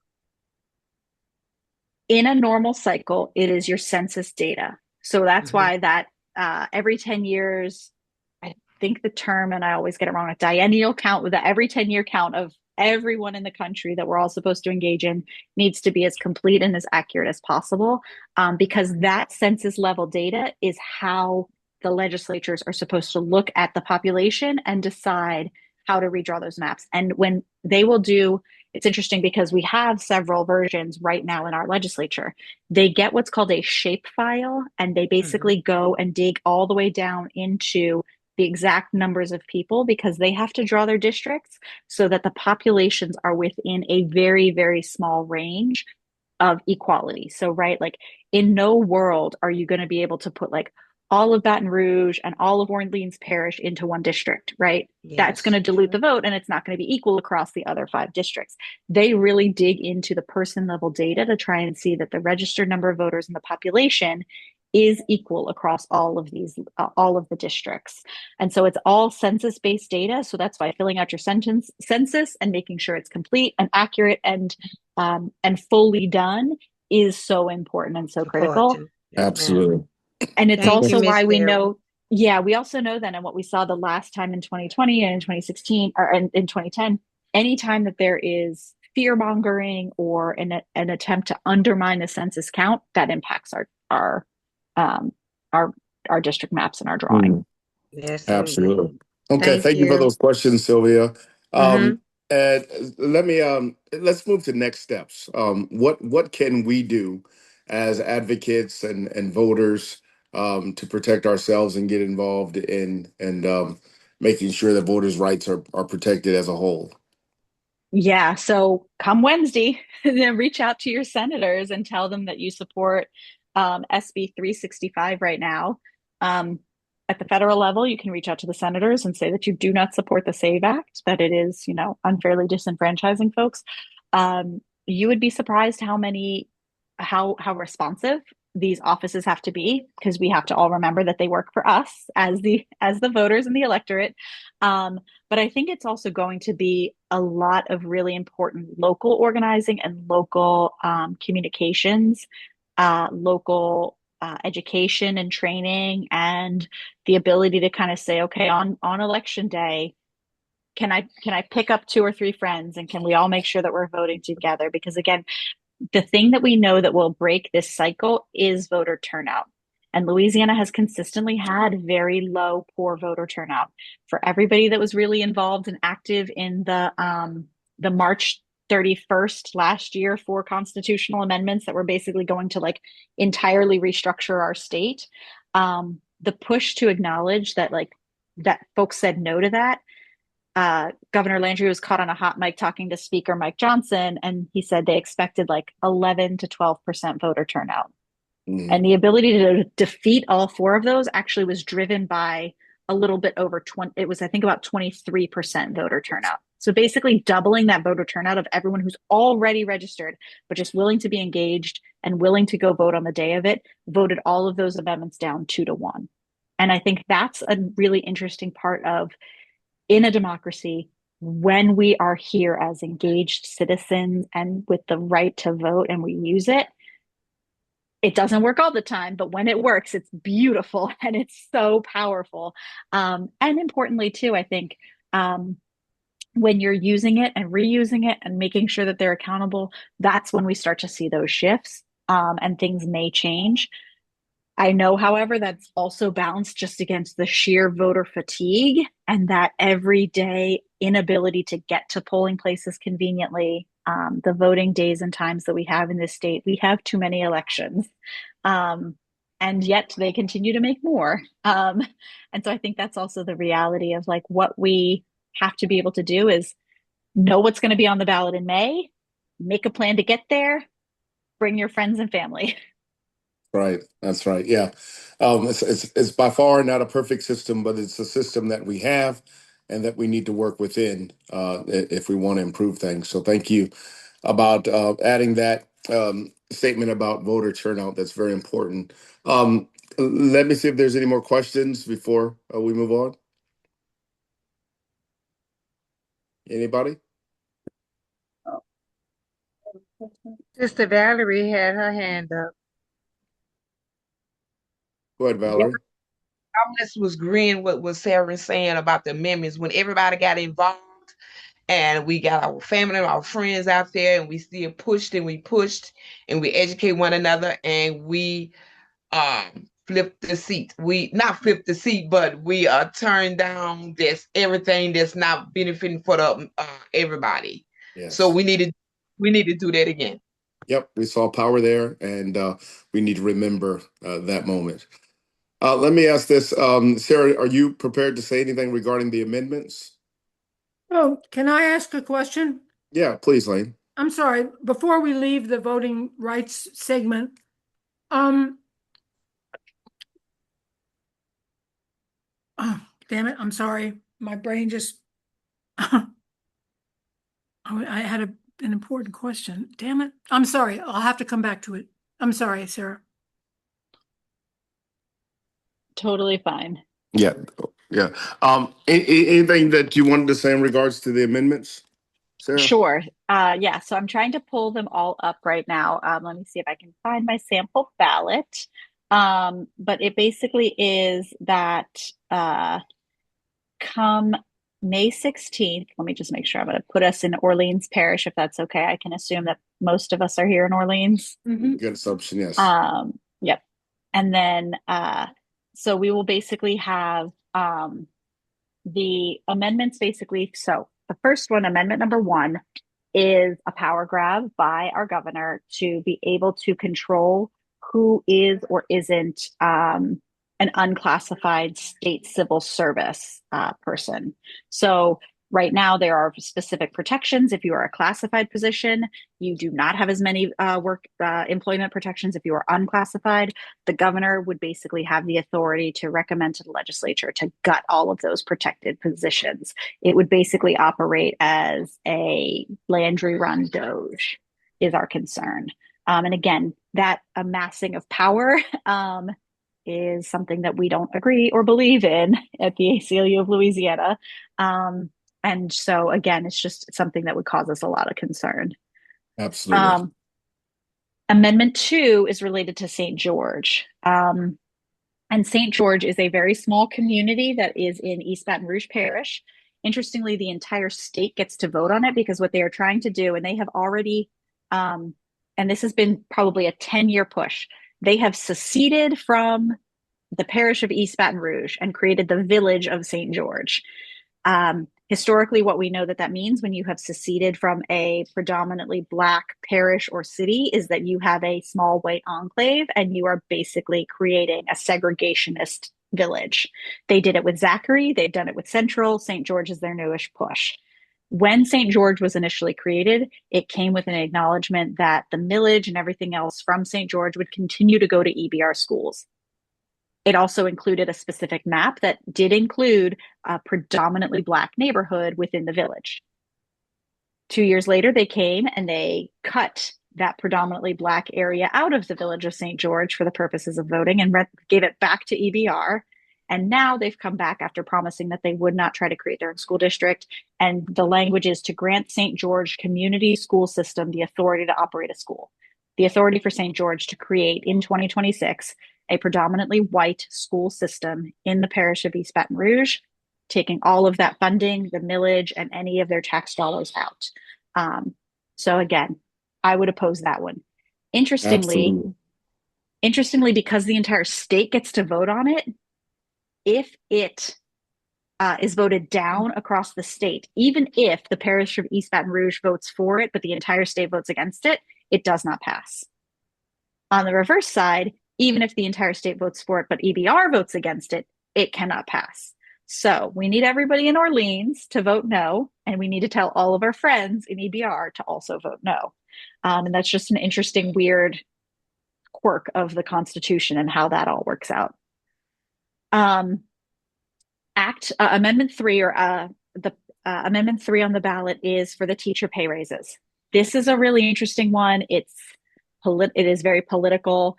In a normal cycle, it is your census data. So that's Hmm. why that every 10 years, I think the term, and I always get it wrong, a diennial count with the every 10-year count of everyone in the country that we're all supposed to engage in needs to be as complete and as accurate as possible, because that census level data is how the legislatures are supposed to look at the population and decide how to redraw those maps. And when they will do, it's interesting because we have several versions right now in our legislature. They get what's called a shape file and they Hmm. basically go and dig all the way down into the exact numbers of people because they have to draw their districts so that the populations are within a very, very small range of equality. So, right, like in no world are you going to be able to put like all of Baton Rouge and all of Orleans Parish into one district, right? That's going Yes. to dilute the vote and it's not going to be equal across the other five districts. They really dig into the person level data to try and see that the registered number of voters in the population is equal across all of the districts. And so it's all census based data. So that's why filling out your census and making sure it's complete and accurate and fully done is so important and so critical. Important. Yes, ma'am. Absolutely. And it's Thank you, also Miss why we Sarah. know, yeah, we also know that, and what we saw the last time in 2020 and in 2016 or in 2010, anytime that there is fear mongering or an attempt to undermine the census count, that impacts um, our our district maps and our drawing. Mm, Yes, absolutely. indeed. Okay, Thank thank you for you. those questions, Sylvia. Hmm. And let's move to next steps. What can we do as advocates and voters to protect ourselves and get involved in and making sure that voters' rights are protected as a whole? Yeah, so come Wednesday, then reach out to your senators and tell them that you support SB 365 right now. Um, at the federal level, you can reach out to the senators and say that you do not support the SAVE Act, that it is, unfairly disenfranchising folks. You would be surprised how responsive these offices have to be, because we have to all remember that they work for us as the voters and the electorate. But I think it's also going to be a lot of really important local organizing and local communications, local education and training, and the ability to kind of say, okay, on election day, can I pick up 2 or 3 friends, and can we all make sure that we're voting together? Because again, the thing that we know that will break this cycle is voter turnout. And Louisiana has consistently had very low, poor voter turnout. For everybody that was really involved and active in the March 31st last year for constitutional amendments that were basically going to like entirely restructure our state, the push to acknowledge that that folks said no to that. Governor Landry was caught on a hot mic talking to Speaker Mike Johnson, and he said they expected like 11 to 12% voter turnout. And the ability to defeat all 4 of those actually was driven by a little bit over 20. It was, I think, about 23% voter turnout. So basically doubling that voter turnout of everyone who's already registered, but just willing to be engaged and willing to go vote on the day of it, voted all of those amendments down 2-1. And I think that's a really interesting part of, in a democracy, when we are here as engaged citizens and with the right to vote and we use it, it doesn't work all the time, but when it works, it's beautiful and it's so powerful. And importantly, too, I think when you're using it and reusing it and making sure that they're accountable, that's when we start to see those shifts, and things may change. I know, however, that's also balanced just against the sheer voter fatigue and that everyday inability to get to polling places conveniently. The voting days and times that we have in this state, we have too many elections. And yet they continue to make more. And so I think that's also the reality of like what we have to be able to do is know what's going to be on the ballot in May, make a plan to get there, bring your friends and family. Right. That's right. Yeah. It's by far not a perfect system, but it's a system that we have and that we need to work within if we want to improve things. So thank you about adding that statement about voter turnout. That's very important. Let me see if there's any more questions before we move on. Anybody? Sister Valerie had her hand up. Go ahead, Valerie. I just was agreeing with what Sarah is saying about the amendments. When everybody got involved and we got our family and our friends out there and we still pushed and we educate one another and we flip the seat. We not flip the seat, but we turned down everything that's not benefiting for the everybody. Yes. So we need to do that again. Yep, we saw power there, and we need to remember that moment. Let me ask this, Sarah, are you prepared to say anything regarding the amendments? Oh, can I ask a question? Yeah, please, Lane. I'm sorry, before we leave the voting rights segment, oh, damn it, I'm sorry. My brain just, I had an important question. Damn it. I'm sorry. I'll have to come back to it. I'm sorry, Sarah. Totally fine. Yeah, yeah. Anything that you wanted to say in regards to the amendments, Sarah? Sure. Yeah, so I'm trying to pull them all up right now. Let me see if I can find my sample ballot. But it basically is that come May 16th, let me just make sure I'm going to put us in Orleans Parish, if that's okay. I can assume that most of us are here in Orleans. Good assumption, yes. Yep. And then, so we will basically have the amendments basically. So the first one, amendment number 1, is a power grab by our governor to be able to control who is or isn't an unclassified state civil service person. So Right now, there are specific protections. If you are a classified position, you do not have as many employment protections if you are unclassified. The governor would basically have the authority to recommend to the legislature to gut all of those protected positions. It would basically operate as a Landry run Doge, is our concern. And again, that amassing of power is something that we don't agree or believe in at the ACLU of Louisiana. And so, again, it's just something that would cause us a lot of concern. Absolutely. Amendment 2 is related to St. George. And St. George is a very small community that is in East Baton Rouge Parish. Interestingly, the entire state gets to vote on it because what they are trying to do, and they have already, and this has been probably a 10-year push, they have seceded from the parish of East Baton Rouge and created the village of St. George. Historically, what we know that means when you have seceded from a predominantly Black parish or city is that you have a small white enclave and you are basically creating a segregationist village. They did it with Zachary, they've done it with Central. St. George is their newish push. When St. George was initially created, it came with an acknowledgement that the millage and everything else from St. George would continue to go to EBR schools. It also included a specific map that did include a predominantly Black neighborhood within the village. 2 years later, they came and they cut that predominantly Black area out of the village of St. George for the purposes of voting and gave it back to EBR. And now they've come back after promising that they would not try to create their own school district. And the language is to grant St. George Community School System the authority to operate a school. The authority for St. George to create in 2026 a predominantly white school system in the parish of East Baton Rouge, taking all of that funding, the millage, and any of their tax dollars out. So again, I would oppose that one. Interestingly, because the entire state gets to vote on it, if it is voted down across the state, even if the parish of East Baton Rouge votes for it, but the entire state votes against it, it does not pass. On the reverse side, even if the entire state votes for it, but EBR votes against it, it cannot pass. So we need everybody in Orleans to vote no, and we need to tell all of our friends in EBR to also vote no. And that's just an interesting, weird quirk of the Constitution and how that all works out. Amendment 3 or the Amendment 3 on the ballot is for the teacher pay raises. This is a really interesting one. It is very political.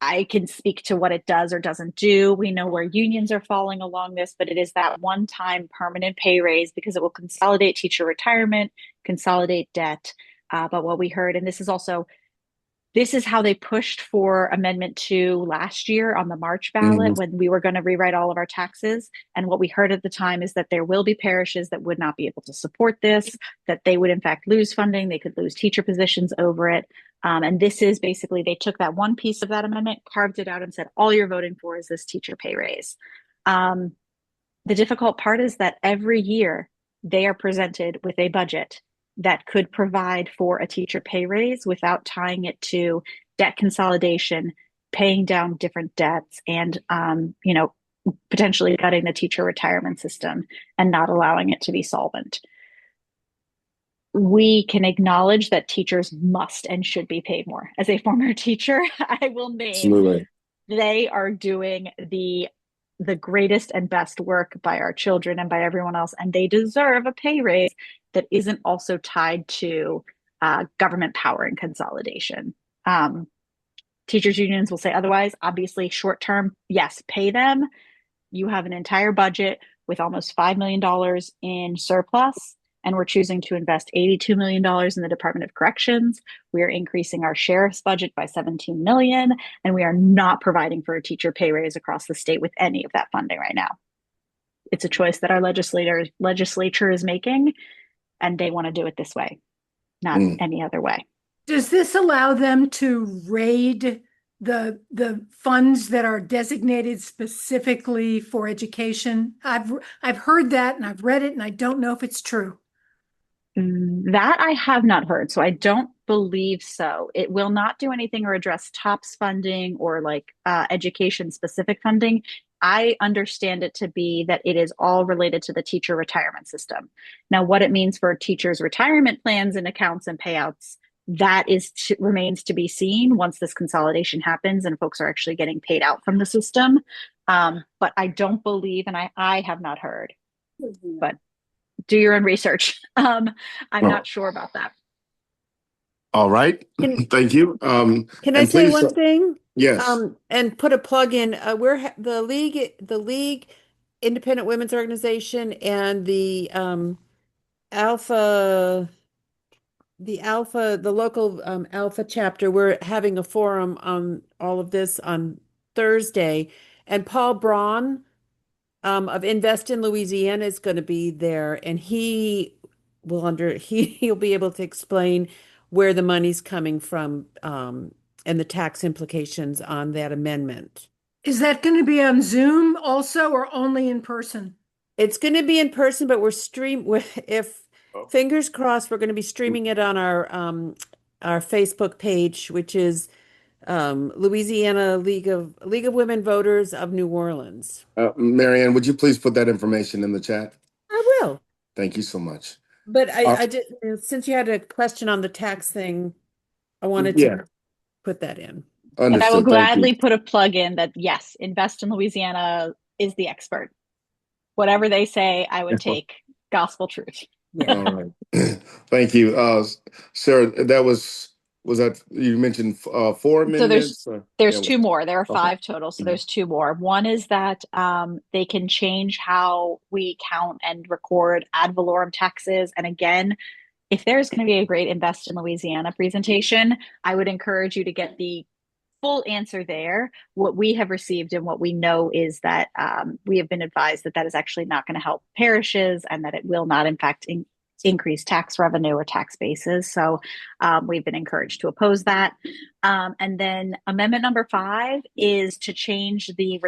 I can speak to what it does or doesn't do. We know where unions are falling along this, but it is that one-time permanent pay raise because it will consolidate teacher retirement, consolidate debt. But what we heard, and this is how they pushed for Amendment 2 last year on the March ballot when we were going to rewrite all of our taxes. And what we heard at the time is that there will be parishes that would not be able to support this, that they would in fact lose funding, they could lose teacher positions over it. And this is basically, they took that one piece of that amendment, carved it out and said, all you're voting for is this teacher pay raise. The difficult part is that every year they are presented with a budget that could provide for a teacher pay raise without tying it to debt consolidation, paying down different debts, and potentially cutting the teacher retirement system and not allowing it to be solvent. We can acknowledge that teachers must and should be paid more. As a former teacher, I will name Absolutely. They are doing the greatest and best work by our children and by everyone else, and they deserve a pay raise that isn't also tied to government power and consolidation. Teachers unions will say otherwise. Obviously, short term, yes, pay them. You have an entire budget with almost $5 million in surplus, and we're choosing to invest $82 million in the Department of Corrections. We are increasing our sheriff's budget by $17 million, and we are not providing for a teacher pay raise across the state with any of that funding right now. It's a choice that our legislature is making, and they want to do it this way, not any other way. Does this allow them to raid the funds that are designated specifically for education? I've heard that and I've read it, and I don't know if it's true. That I have not heard, so I don't believe so. It will not do anything or address TOPS funding or like education specific funding. I understand it to be that it is all related to the teacher retirement system. Now, what it means for teachers' retirement plans and accounts and payouts, that remains to be seen once this consolidation happens and folks are actually getting paid out from the system. But I don't believe, and I have not heard, but do your own research. I'm not sure about that. All right. Thank you. Can I And say please, one thing? yes. And put a plug in. We're the League Independent Women's Organization and Alpha, the local Alpha chapter. We're having a forum on all of this on Thursday, and Paul Braun of Invest in Louisiana is going to be there, and he'll be able to explain where the money's coming from, and the tax implications on that amendment. Is that going to be on Zoom also or only in person? It's going to be in person, but if fingers crossed, we're going to be streaming it on our Facebook page, which is Louisiana League of Women Voters of New Orleans. Marianne, would you please put that information in the chat? I will. Thank you so much. But I did, since you had a question on the tax thing, I wanted to put that in. Understood. And I will gladly put a plug in that, yes, Invest in Louisiana is the expert. Whatever they say, I would take gospel truth. Yeah. All right. Thank you. Sarah, was that you mentioned 4 amendments? So there's two more. There are 5 total. So there's 2 more. One is that they can change how we count and record ad valorem taxes. And again, if there's going to be a great Invest in Louisiana presentation, I would encourage you to get the full answer there. What we have received and what we know is that we have been advised that that is actually not going to help parishes and that it will not, in fact, increase tax revenue or tax bases. So we've been encouraged to oppose that. And then amendment number 5 is to change the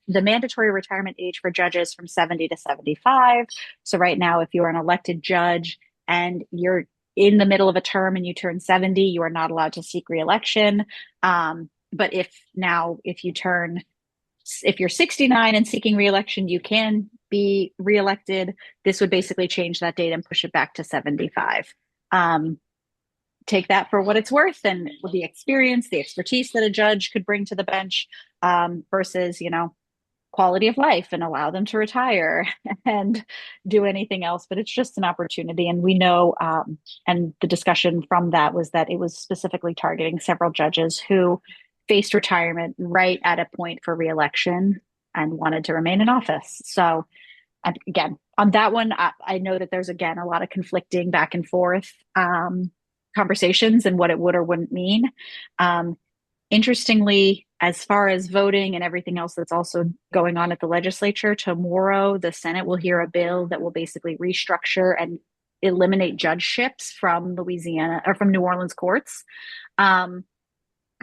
mandatory retirement age for judges from 70 to 75. So right now, if you're an elected judge and you're in the middle of a term and you turn 70, you are not allowed to seek reelection. But if you're 69 and seeking reelection, you can be reelected. This would basically change that date and push it back to 75. Take that for what it's worth, and the experience, the expertise that a judge could bring to the bench versus, quality of life, and allow them to retire and do anything else. But it's just an opportunity. And we know, and the discussion from that was that it was specifically targeting several judges who faced retirement right at a point for reelection and wanted to remain in office. So, and again, on that one, I know that there's, again, a lot of conflicting back and forth conversations and what it would or wouldn't mean. Interestingly, as far as voting and everything else that's also going on at the legislature, tomorrow the Senate will hear a bill that will basically restructure and eliminate judgeships from Louisiana or from New Orleans courts. And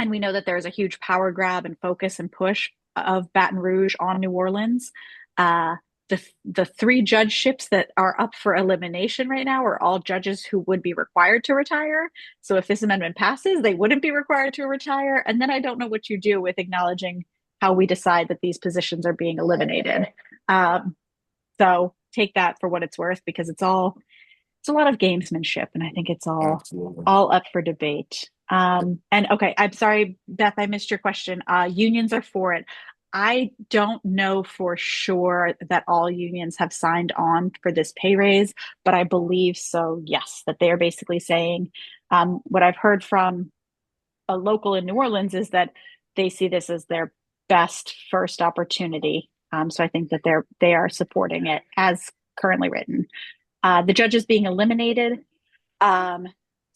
we know that there's a huge power grab and focus and push of Baton Rouge on New Orleans. The 3 judgeships that are up for elimination right now are all judges who would be required to retire. So if this amendment passes, they wouldn't be required to retire. And then I don't know what you do with acknowledging how we decide that these positions are being eliminated. So take that for what it's worth, because it's a lot of gamesmanship, and I think it's all up for debate. And okay, I'm sorry, Beth, I missed your question. Unions are for it. I don't know for sure that all unions have signed on for this pay raise, but I believe so, yes, that they are basically saying, what I've heard from a local in New Orleans is that they see this as their best first opportunity. So I think that they are supporting it as currently written. The judges being eliminated. So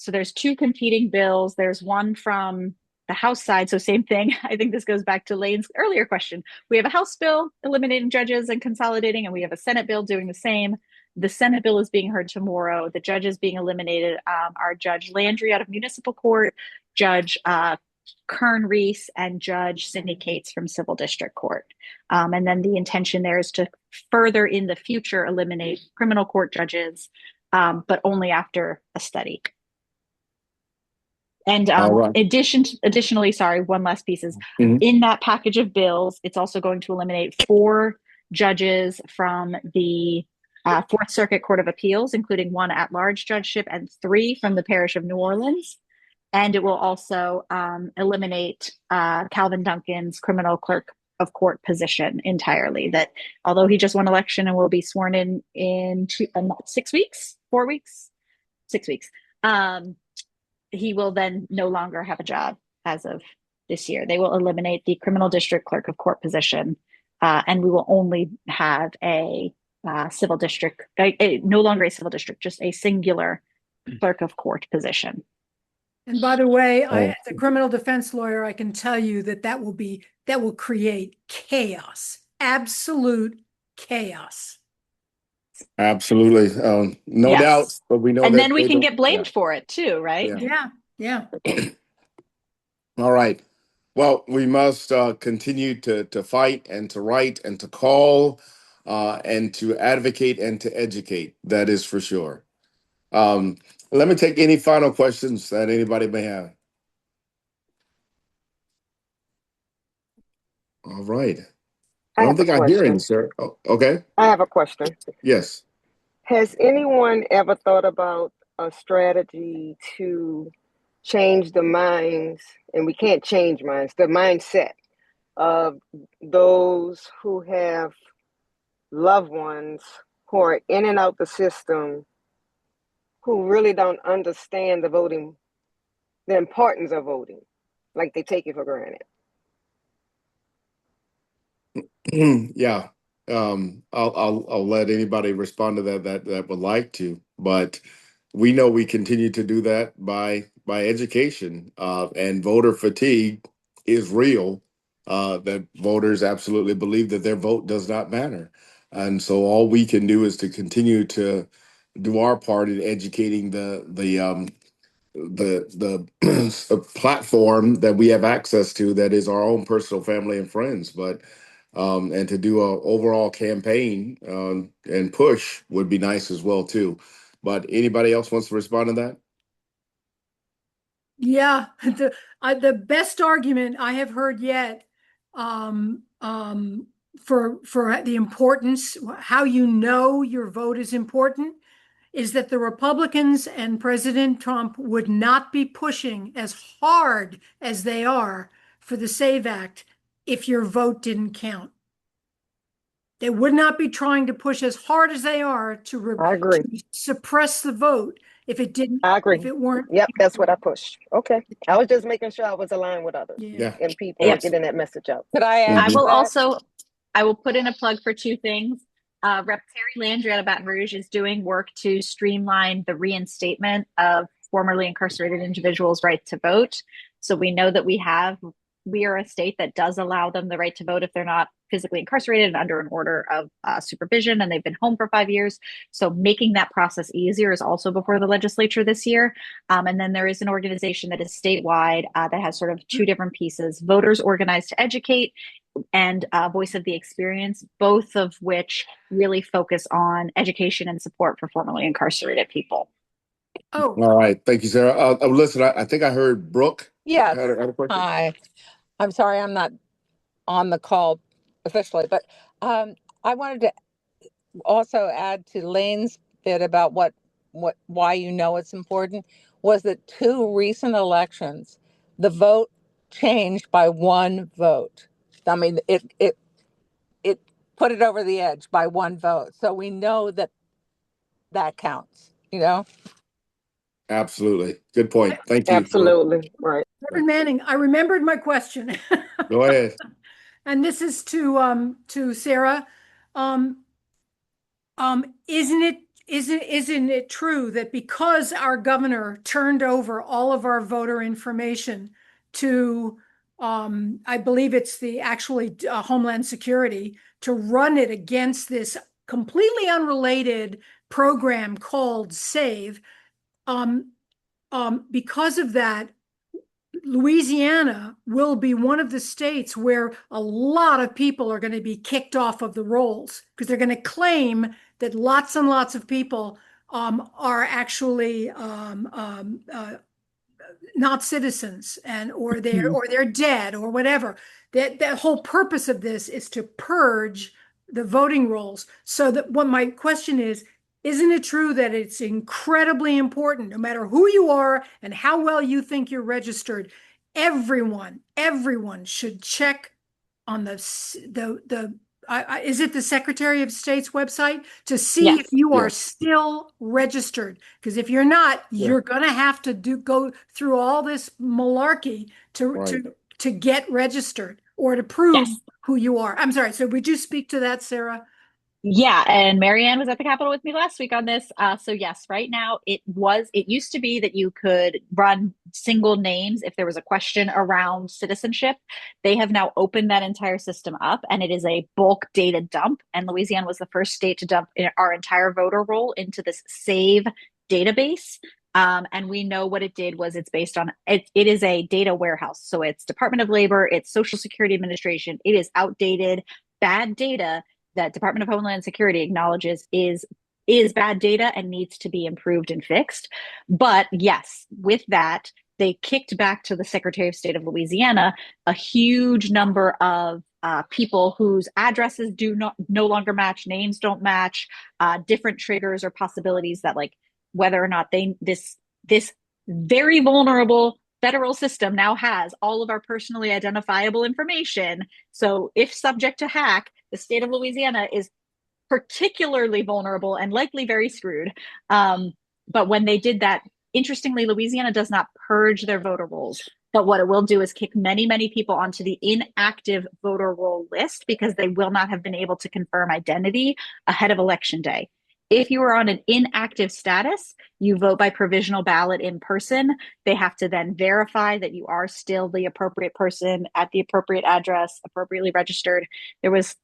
there's 2 competing bills. There's one from the House side. So same thing. I think this goes back to Lane's earlier question. We have a House bill eliminating judges and consolidating, and we have a Senate bill doing the same. The Senate bill is being heard tomorrow. The judges being eliminated are Judge Landry out of Municipal Court, Judge Kern Reese, and Judge Sidney Cates from Civil District Court. And then the intention there is to further in the future eliminate criminal court judges, but only after a study. And All right. additionally, sorry, one last piece is Mhm. in that package of bills, it's also going to eliminate 4 judges from the Fourth Circuit Court of Appeals, including 1 at-large judgeship and 3 from the Parish of New Orleans. And it will also eliminate Calvin Duncan's criminal clerk of court position entirely. That although he just won election and will be sworn in 6 weeks, 4 weeks, 6 weeks, he will then no longer have a job as of this year. They will eliminate the criminal district clerk of court position, and we will only have a civil district, no longer a civil district, just a singular clerk of court position. And by the way, Oh. as a criminal defense lawyer, I can tell you that will create chaos, absolute chaos. Absolutely. No Yes. doubt, but we know And that then we they can don't. get blamed for it too, right? Yeah. All right. Well, we must continue to fight and to write and to call and to advocate and to educate. That is for sure. Let me take any final questions that anybody may have. All right. I don't think I hear any, sir. Oh, okay. I have a question. Yes. Has anyone ever thought about a strategy to change the minds, and we can't change minds, the mindset of those who have loved ones who are in and out the system, who really don't understand the importance of voting, like they take it for granted? Yeah. I'll let anybody respond to that would like to, but we know we continue to do that by education, and voter fatigue is real. That voters absolutely believe that their vote does not matter, and so all we can do is to continue to do our part in educating the platform that we have access to, that is our own personal family and friends, but and to do a overall campaign and push would be nice as well too. But anybody else wants to respond to that? Yeah, the best argument I have heard yet, for the importance, how you know your vote is important, is that the Republicans and President Trump would not be pushing as hard as they are for the SAVE Act if your vote didn't count. They would not be trying to push as hard as they are I agree. to suppress the vote if it didn't, I agree. if it weren't. Yep, that's what I pushed. Okay. I was just making sure I was aligned with others Yeah. and people Yes. getting that message out. Could I add I to will that? I will put in a plug for 2 things. Rep. Terry Landry out of Baton Rouge is doing work to streamline the reinstatement of formerly incarcerated individuals' right to vote. So we know that we are a state that does allow them the right to vote if they're not physically incarcerated and under an order of supervision and they've been home for 5 years. So making that process easier is also before the legislature this year. And then there is an organization that is statewide that has sort of 2 different pieces: Voters Organized to Educate and Voice of the Experience, both of which really focus on education and support for formerly incarcerated people. Oh, All right. Thank you, Sarah. Listen, I think I heard Brooke Yes. had a question. Hi. I'm sorry I'm not on the call officially, but I wanted to also add to Lane's bit about why you know it's important, was that 2 recent elections, the vote changed by 1 vote. I mean, it put it over the edge by 1 vote. So we know that counts, you know? Absolutely. Good point. Thank you, Brooke. Absolutely. Right. Reverend Manning, I remembered my question. Go ahead. And this is to Sarah. Isn't it true that because our governor turned over all of our voter information to I believe it's the actually Homeland Security, to run it against this completely unrelated program called SAVE, because of that, Louisiana will be one of the states where a lot of people are going to be kicked off of the rolls because they're going to claim that lots and lots of people are actually not citizens or they're dead or whatever. That whole purpose of this is to purge the voting rolls. So that what my question is, isn't it true that it's incredibly important, no matter who you are and how well you think you're registered, everyone should check on is it the Secretary of State's website to see Yes. if you are Yes. still registered? Because if you're not, you're going to have to go through all this malarkey Right. to get registered or to prove Yes. who you are. I'm sorry. So would you speak to that, Sarah? Yeah, and Marianne was at the Capitol with me last week on this. So yes, right now it used to be that you could run single names if there was a question around citizenship. They have now opened that entire system up, and it is a bulk data dump. And Louisiana was the first state to dump our entire voter roll into this SAVE database. And we know what it did was it's based on it is a data warehouse. So it's Department of Labor, it's Social Security Administration. It is outdated, bad data that Department of Homeland Security acknowledges is bad data and needs to be improved and fixed. But yes, with that, they kicked back to the Secretary of State of Louisiana a huge number of people whose addresses no longer match, names don't match, different triggers or possibilities that like whether or not this very vulnerable federal system now has all of our personally identifiable information. So if subject to hack, the state of Louisiana is particularly vulnerable and likely very screwed. But when they did that, interestingly, Louisiana does not purge their voter rolls. But what it will do is kick many, many people onto the inactive voter roll list because they will not have been able to confirm identity ahead of Election Day. If you are on an inactive status, you vote by provisional ballot in person. They have to then verify that you are still the appropriate person at the appropriate address, appropriately registered. There was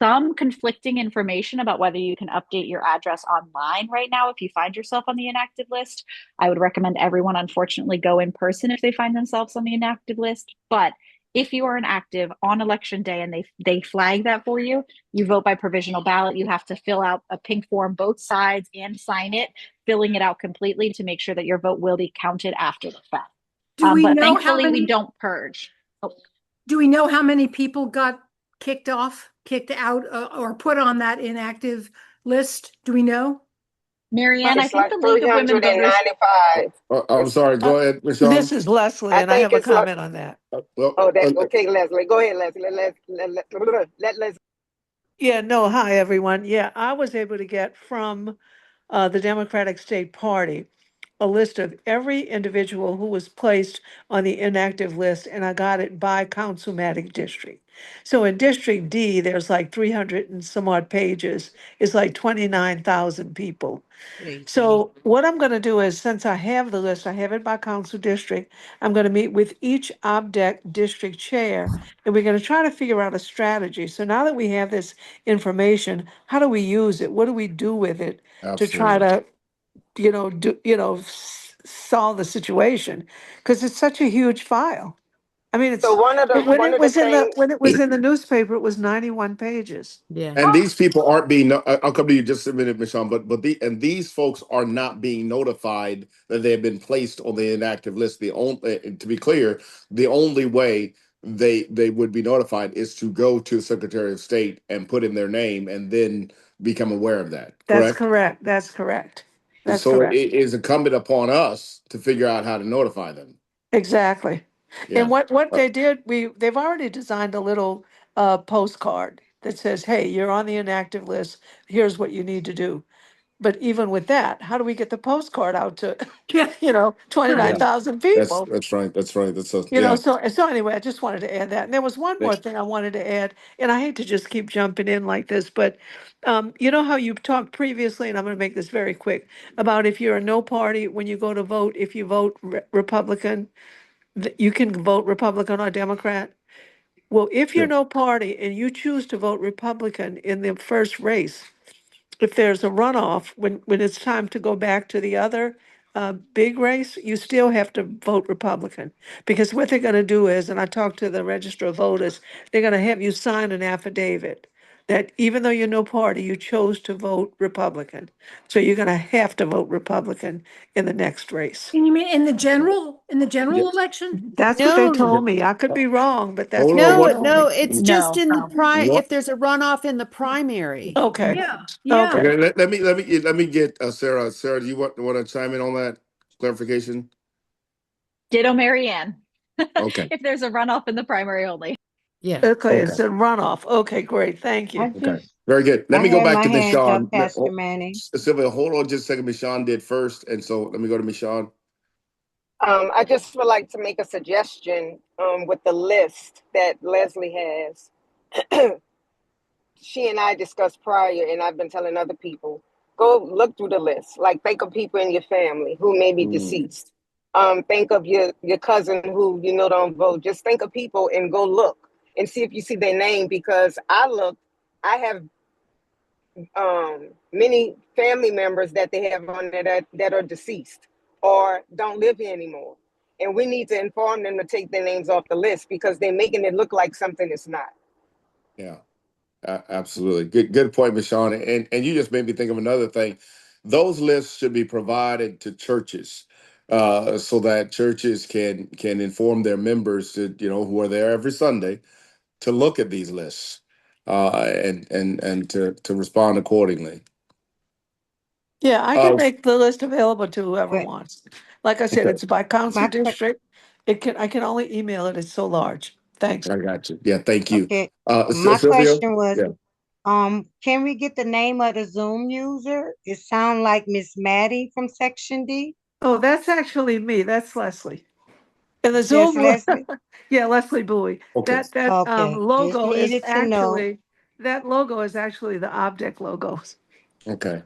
some conflicting information about whether you can update your address online right now if you find yourself on the inactive list. I would recommend everyone, unfortunately, go in person if they find themselves on the inactive list. But if you are inactive on Election Day and they flag that for you, you vote by provisional ballot. You have to fill out a pink form, both sides, and sign it, filling it out completely to make sure that your vote will be counted after the fact. But thankfully, we don't purge. Oh. Do we know how many people got kicked out, or put on that inactive list? Do we know? Marianne, I It's think like the League of Women Voters. 395. I'm sorry. Go ahead, Michelle. This is Leslie, I and I think have a it's like, comment on that. okay, Leslie. Go ahead, Leslie. Let Leslie. Yeah, no, hi, everyone. Yeah, I was able to get from the Democratic State Party a list of every individual who was placed on the inactive list, and I got it by councilmatic district. So in District D, there's like 300 and some odd pages. It's like 29,000 people. So what I'm going to do is, since I have the list, I have it by council district, I'm going to meet with each OBDEC district chair, and we're going to try to figure out a strategy. So now that we have this information, how do we use it? What do we do with it to try Absolutely. to, solve the situation? Because it's such a huge file. I mean, So one of the things. when it was in the newspaper, it was 91 pages. Yeah. And these people aren't being. I'll come to you just a minute, Michelle. But these folks are not being notified that they have been placed on the inactive list. The only to be clear, the only way they would be notified is to go to the Secretary of State and put in their name and then become aware of that. That's Correct. correct. That's correct. That's So it correct. is incumbent upon us to figure out how to notify them. Exactly. Yeah. And what Uh, they did, they've already designed a little postcard that says, "Hey, you're on the inactive list. Here's what you need to do." But even with that, how do we get the postcard out to, Yeah. yeah. 29,000 people? That's right. That's right. You know, so anyway, I just wanted to add that. And there was one more thing I wanted to add, and I hate to just keep jumping in like this, but you know how you talked previously, and I'm going to make this very quick, about if you're a no party, when you go to vote, if you vote Republican, you can vote Republican or Democrat. Well, if you're Yeah. no party and you choose to vote Republican in the first race, if there's a runoff, when it's time to go back to the other big race, you still have to vote Republican. Because what they're going to do is, and I talked to the register of voters, they're going to have you sign an affidavit that even though you're no party, you chose to vote Republican. So you're going to have to vote Republican in the next race. And you mean in the general in the general Yes. election? That's what they No, told me. I could be wrong, but that's Hold what on, they no, what? told me. no, it's just No. in the What? if there's a runoff in the primary. Okay. Yeah, Okay. Okay, let me get Sarah. Sarah, do you want to chime in on that clarification? Ditto Marianne. Okay. If there's a runoff in the primary only. Yeah. Okay, Okay. it's a runoff. Okay, great. Thank I you. Okay. just, Very good. Let I me go had back my to Miss hand up, Shawn. Pastor Manning. Sylvia, hold on just a second. Miss Shawn did first, and so let me go to Miss Shawn. I just would like to make a suggestion with the list that Leslie has. She and I discussed prior, and I've been telling other people, go look through the list. Like, think of people in your family who may be Mm, deceased. Think of your cousin who you know don't vote. Just think of people and go look and see if you see their name. Because I have many family members that they have on there that are deceased or don't live here anymore. And we need to inform them to take their names off the list because they're making it look like something it's not. yeah. Absolutely. Good point, Michonne. And you just made me think of another thing. Those lists should be provided to churches, so that churches can inform their members to, who are there every Sunday to look at these lists, and to respond accordingly. Yeah, I can Uh, make the list available to whoever But wants. Like I said, okay, it's by council my que- district. I can only email it. It's so large. Thanks. I got you. Yeah, thank you. okay, my Sylvia? question was, Yeah. can we get the name of the Zoom user? It sound like Miss Maddie from Section D. Oh, that's actually me. That's Leslie. And the Just Zoom, Leslie. yeah, Leslie Bowie. Okay. That Okay, just logo is needed to know. actually the Obdec logo. Okay.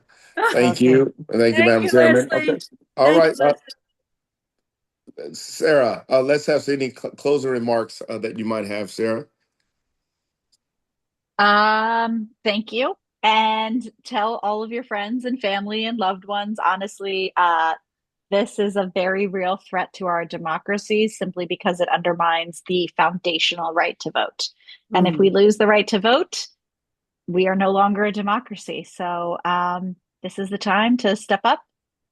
Thank Okay. you. Thank you, Thank Madam you, Chairman. Okay. Leslie. All Thank right. you, Leslie. Sarah, let's have any closing remarks that you might have, Sarah. Thank you. And tell all of your friends and family and loved ones, honestly, this is a very real threat to our democracy simply because it undermines the foundational right to vote. And if we lose the right to vote, we are no longer a democracy. So this is the time to step up,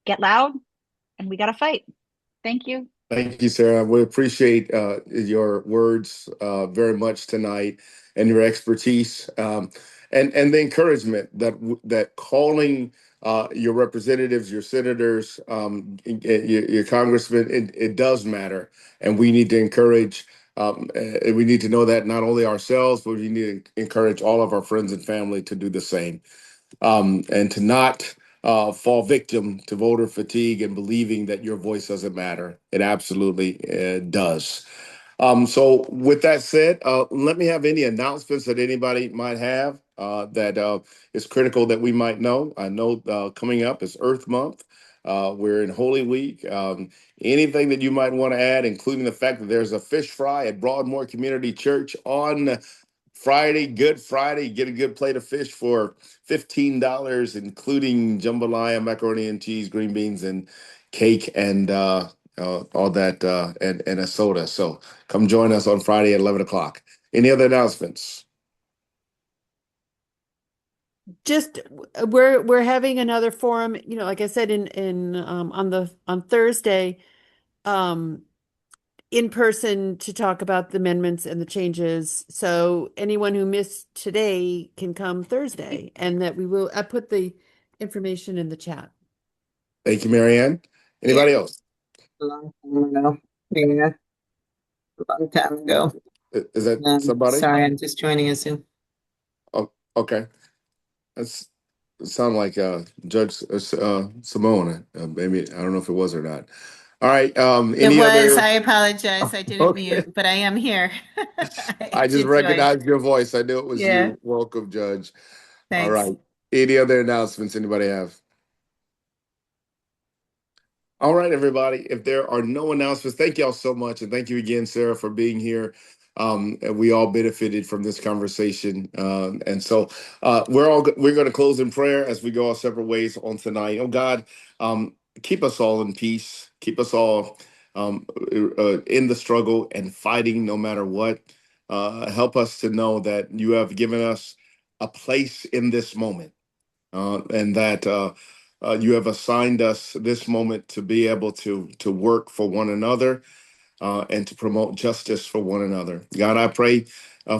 get loud, and we got to fight. Thank you. Thank you, Sarah. We appreciate your words very much tonight and your expertise, and the encouragement that calling your representatives, your senators, your congressmen, it does matter, and we need to encourage. We need to know that not only ourselves, but we need to encourage all of our friends and family to do the same, and to not fall victim to voter fatigue and believing that your voice doesn't matter. It absolutely does. So, with that said, let me have any announcements that anybody might have that is critical that we might know. I know coming up is Earth Month. We're in Holy Week. Anything that you might want to add, including the fact that there's a fish fry at Broadmoor Community Church on Friday, Good Friday, get a good plate of fish for $15, including jambalaya, macaroni and cheese, green beans, and cake, and all that, and a soda. So come join us on Friday at 11 o'clock. Any other announcements? Just we're having another forum, like I said in on Thursday, um in person to talk about the amendments and the changes. So anyone who missed today can come Thursday, and that I put the information in the chat. Thank you, Marianne. Yeah. Anybody else? A long time ago. Yeah, a long time ago. Is that somebody? Sorry, I'm just joining us soon. Oh, okay. That's sound like Judge Simone. Maybe I don't know if it was or not. All right. It Any was. other? I apologize. I didn't Okay. mute, but I am here. I just did join. recognized your voice. I knew it was Yeah, you. Welcome, Judge. All thanks. right. Any other announcements anybody have? All right, everybody. If there are no announcements, thank y'all so much. And thank you again, Sarah, for being here. And we all benefited from this conversation. And so we're going to close in prayer as we go our separate ways on tonight. Oh God, keep us all in peace. Keep us all in the struggle and fighting no matter what. Help us to know that you have given us a place in this moment, and that you have assigned us this moment to be able to work for one another and to promote justice for one another. God, I pray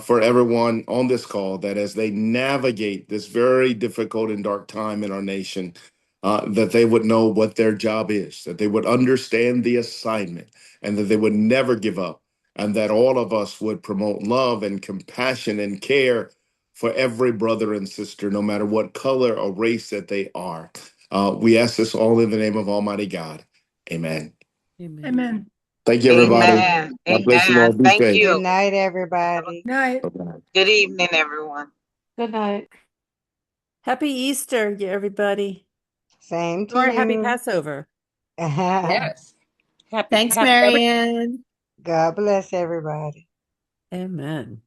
for everyone on this call that as they navigate this very difficult and dark time in our nation, that they would know what their job is, that they would understand the assignment, and that they would never give up, and that all of us would promote love and compassion and care for every brother and sister, no matter what color or race that they are. We ask this all in the name of Almighty God. Amen. Amen. Amen. Thank you, everybody. Amen. God bless you all. Amen. Be Thank safe. Good you. night, everybody. Night. Bye-bye. Good evening, everyone. Good night. Happy Easter, everybody. Same to Or happy you. Passover. Yes. Thanks, Happy Marianne. God bless everybody. Amen.